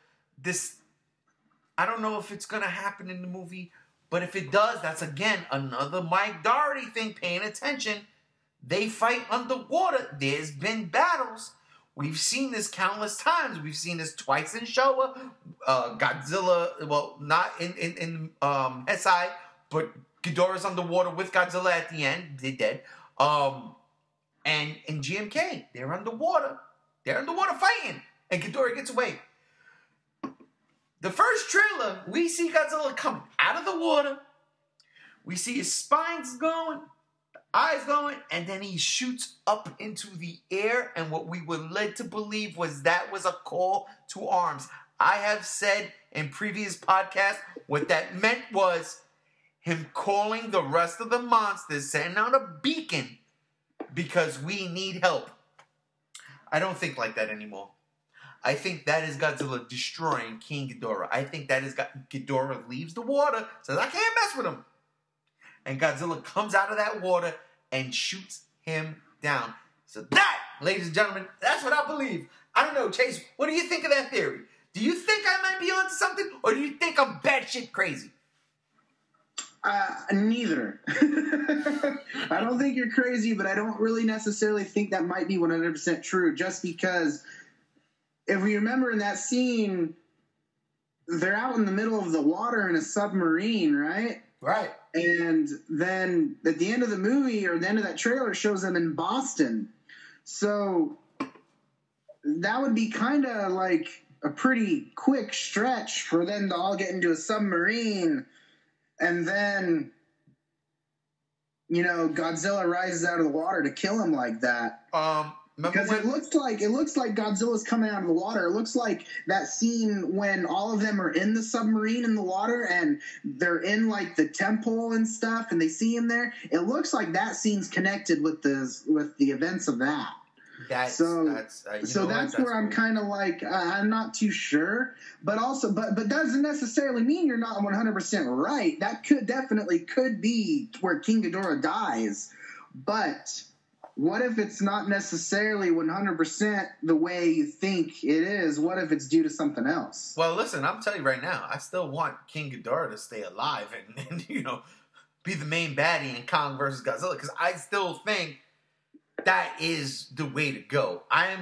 Speaker 1: This, I don't know if it's going to happen in the movie, but if it does, that's again another Mike Doherty thing, paying attention. They fight underwater. There's been battles. We've seen this countless times. We've seen this twice in Showa. Godzilla, well, not in SI, but Ghidorah's underwater with Godzilla at the end. They're dead. And in GMK, they're underwater. They're underwater fighting. And Ghidorah gets away. The first trailer, we see Godzilla coming out of the water We see his spine's going, eyes going, and then he shoots up into the air, and what we were led to believe was that was a call to arms. I have said in previous podcasts what that meant was him calling the rest of the monsters, sending out a beacon because we need help. I don't think like that anymore. I think that is Godzilla destroying King Ghidorah. I think that is Ghidorah leaves the water, says, I can't mess with him. And Godzilla comes out of that water and shoots him down. So that, ladies and gentlemen, that's what I believe. I don't know, Chase, what do you think of that theory? Do you think I might be onto something, or do you think I'm batshit crazy?
Speaker 2: Neither. I don't think you're crazy, but I don't really necessarily think that might be 100% true, just because if we remember in that scene, they're out in the middle of the water in a submarine, right?
Speaker 1: Right.
Speaker 2: And then at the end of the movie, or the end of that trailer, shows them in Boston. So that would be kind of like a pretty quick stretch for them to all get into a submarine, and then, you know, Godzilla rises out of the water to kill him like that. Because it looks like Godzilla's coming out of the water. It looks like that scene when all of them are in the submarine in the water and they're in like the temple and stuff, and they see him there. It looks like that scene's connected with the events of that. That's where I'm kind of like, I'm not too sure, but doesn't necessarily mean you're not 100% right. That could be where King Ghidorah dies, but what if it's not necessarily 100% the way you think it is? What if it's due to something else?
Speaker 1: Well, listen, I'm telling you right now, I still want King Ghidorah to stay alive and you know, be the main baddie in Kong versus Godzilla, because I still think that is the way to go. I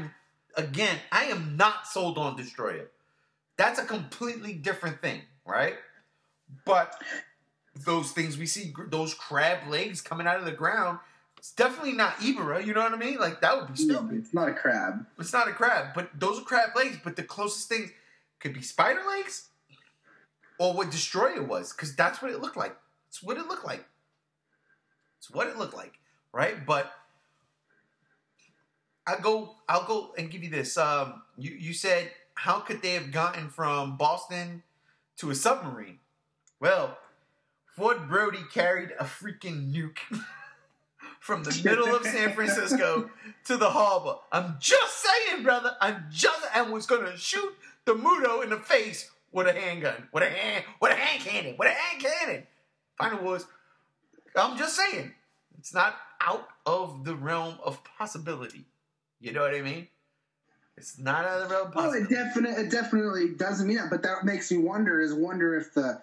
Speaker 1: am not sold on Destroyer. That's a completely different thing, right? But those things we see, those crab legs coming out of the ground, it's definitely not Ibera, you know what I mean? Like, that would be stupid.
Speaker 2: Yeah, it's not a crab.
Speaker 1: It's not a crab, but those are crab legs, but the closest things could be spider legs or what Destroyer was, because that's what it looked like. It's what it looked like. It's what it looked like, right? But I'll go and give you this. You said, how could they have gotten from Boston to a submarine? Well, Fort Brody carried a freaking nuke from the middle of San Francisco to the harbor. I'm just saying, brother. And was gonna shoot the Muto in the face with a handgun, with a hand cannon. Final was, I'm just saying, it's not out of the realm of possibility. You know what I mean? It's not out of the realm of possibility.
Speaker 2: It definitely doesn't mean that, but that makes me wonder if the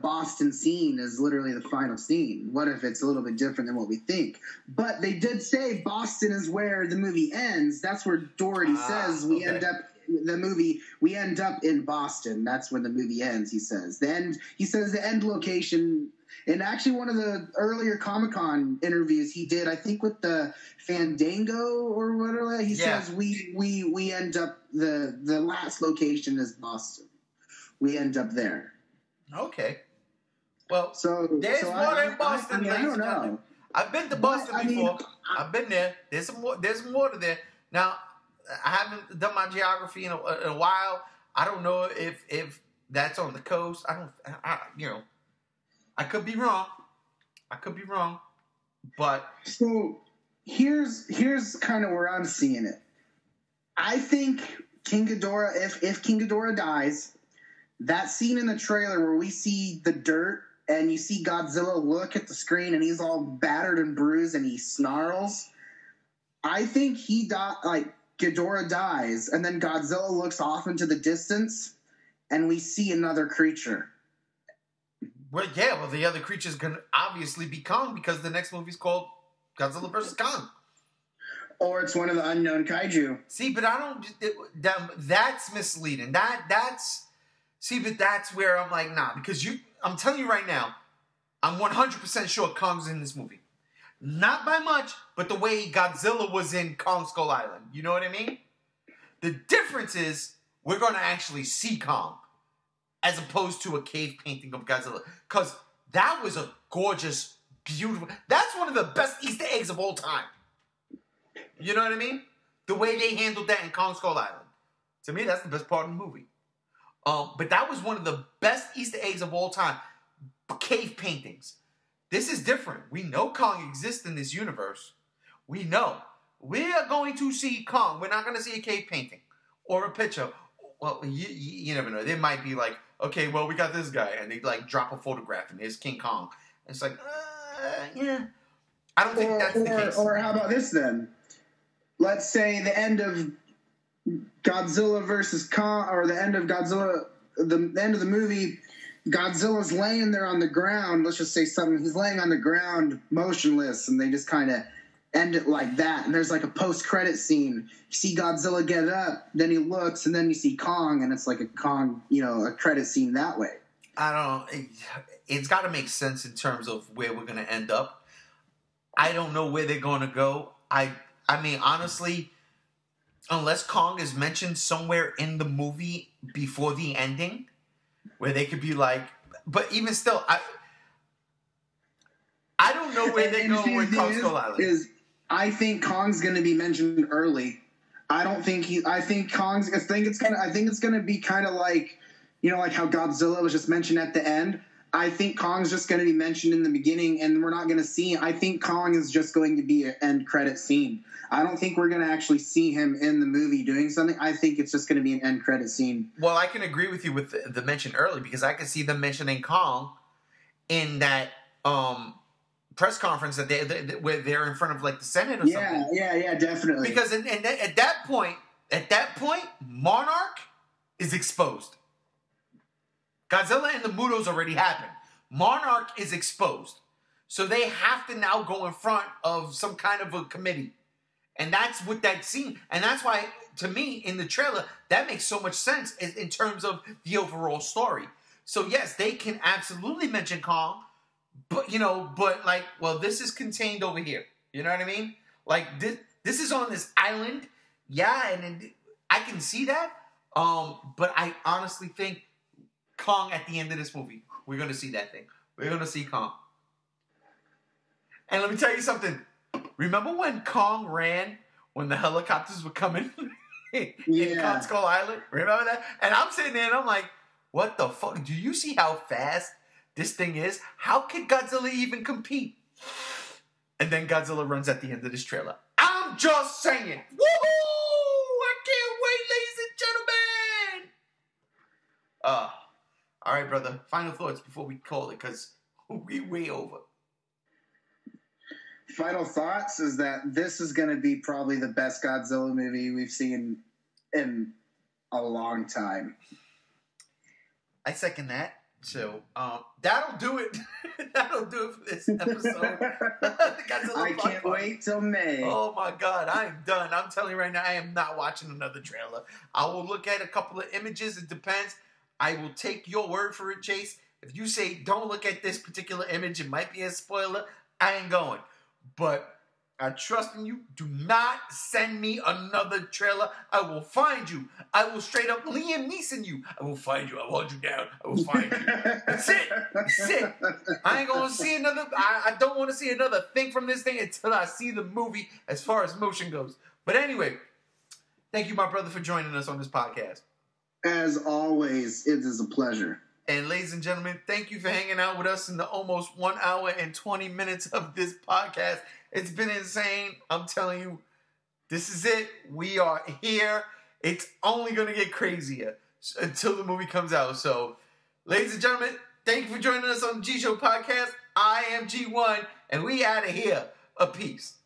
Speaker 2: Boston scene is literally the final scene. What if it's a little bit different than what we think? But they did say Boston is where the movie ends. That's where Doherty says we end up in Boston. That's where the movie ends, he says. He says the end location. And actually, one of the earlier Comic-Con interviews he did, I think with the Fandango or whatever, he says we end up, the last location is Boston. We end up there.
Speaker 1: Okay. Well, there's
Speaker 2: so
Speaker 1: water in Boston.
Speaker 2: I don't know.
Speaker 1: I've been to Boston before. I've been there. There's some water there. Now, I haven't done my geography in a while. I don't know if that's on the coast. I could be wrong. But
Speaker 2: so here's kind of where I'm seeing it. I think King Ghidorah, if King Ghidorah dies, that scene in the trailer where we see the dirt and you see Godzilla look at the screen and he's all battered and bruised and he snarls, I think Ghidorah dies and then Godzilla looks off into the distance and we see another creature.
Speaker 1: Well, yeah, the other creature's gonna obviously be Kong because the next movie's called Godzilla vs. Kong.
Speaker 2: Or it's one of the unknown kaiju.
Speaker 1: See, but that's misleading. That's where I'm like, nah, because I'm telling you right now, I'm 100% sure Kong's in this movie. Not by much, but the way Godzilla was in Kong Skull Island. You know what I mean? The difference is we're going to actually see Kong as opposed to a cave painting of Godzilla. Because that was a gorgeous, beautiful. That's one of the best Easter eggs of all time. You know what I mean? The way they handled that in Kong Skull Island. To me, that's the best part of the movie. But that was one of the best Easter eggs of all time. Cave paintings. This is different. We know Kong exists in this universe. We know. We are going to see Kong. We're not going to see a cave painting or a picture. Well, you never know. They might be like, okay, well, we got this guy. And they like drop a photograph and there's King Kong. And it's like, yeah. I don't think that's the case.
Speaker 2: Or how about this then? Let's say the end of Godzilla versus Kong, or the end of Godzilla, the end of the movie, Godzilla's laying there on the ground. Let's just say something. He's laying on the ground, motionless, and they just kind of end it like that. And there's like a post-credit scene. You see Godzilla get up, then he looks, and then you see Kong, and it's like a Kong, a credit scene that way.
Speaker 1: I don't know. It's got to make sense in terms of where we're going to end up. I don't know where they're going to go. I mean, honestly, unless Kong is mentioned somewhere in the movie before the ending, where they could be like, but even still, I don't know where they're going with Kong Skull Island.
Speaker 2: I think Kong's going to be mentioned early. I think it's going to be kind of like, like how Godzilla was just mentioned at the end. I think Kong's just going to be mentioned in the beginning, and we're not going to see him. I think Kong is just going to be an end credit scene. I don't think we're going to actually see him in the movie doing something. I think it's just going to be an end credit scene.
Speaker 1: Well, I can agree with you with the mention early, because I can see them mentioning Kong in that press conference that where they're in front of like the Senate or something.
Speaker 2: Yeah, definitely.
Speaker 1: Because at that point, Monarch is exposed. Godzilla and the Mutos already happened. Monarch is exposed. So they have to now go in front of some kind of a committee. And that's what that scene. And that's why, to me, in the trailer, that makes so much sense in terms of the overall story. So yes, they can absolutely mention Kong. But, like, well, this is contained over here. You know what I mean? Like, this is on this island. Yeah, and I can see that. But I honestly think Kong at the end of this movie, we're going to see that thing. We're going to see Kong. And let me tell you something. Remember when Kong ran when the helicopters were coming in Kong Skull Island? Remember that? And I'm sitting there and I'm like, what the fuck? Do you see how fast this thing is? How could Godzilla even compete? And then Godzilla runs at the end of this trailer. I'm just saying. Woohoo! I can't wait, ladies and gentlemen. All right, brother. Final thoughts before we call it, because we way over.
Speaker 2: Final thoughts is that this is going to be probably the best Godzilla movie we've seen in a long time.
Speaker 1: I second that. So that'll do it. That'll do it for this episode.
Speaker 2: I can't wait till May.
Speaker 1: Oh my God, I am done. I'm telling you right now, I am not watching another trailer. I will look at a couple of images. It depends. I will take your word for it, Chase. If you say don't look at this particular image, it might be a spoiler, I ain't going. But I trust in you. Do not send me another trailer. I will find you. I will straight up Liam Neeson you. I will find you. I will hunt you down. I will find you. That's it. That's it. I ain't going to see another. I don't want to see another thing from this thing until I see the movie as far as motion goes. But anyway, thank you, my brother, for joining us on this podcast.
Speaker 2: As always, it is a pleasure.
Speaker 1: And ladies and gentlemen, thank you for hanging out with us in the almost 1 hour and 20 minutes of this podcast. It's been insane. I'm telling you, this is it. We are here. It's only going to get crazier until the movie comes out. So, ladies and gentlemen, thank you for joining us on the G Show Podcast. I am G1, and we out of here. A peace.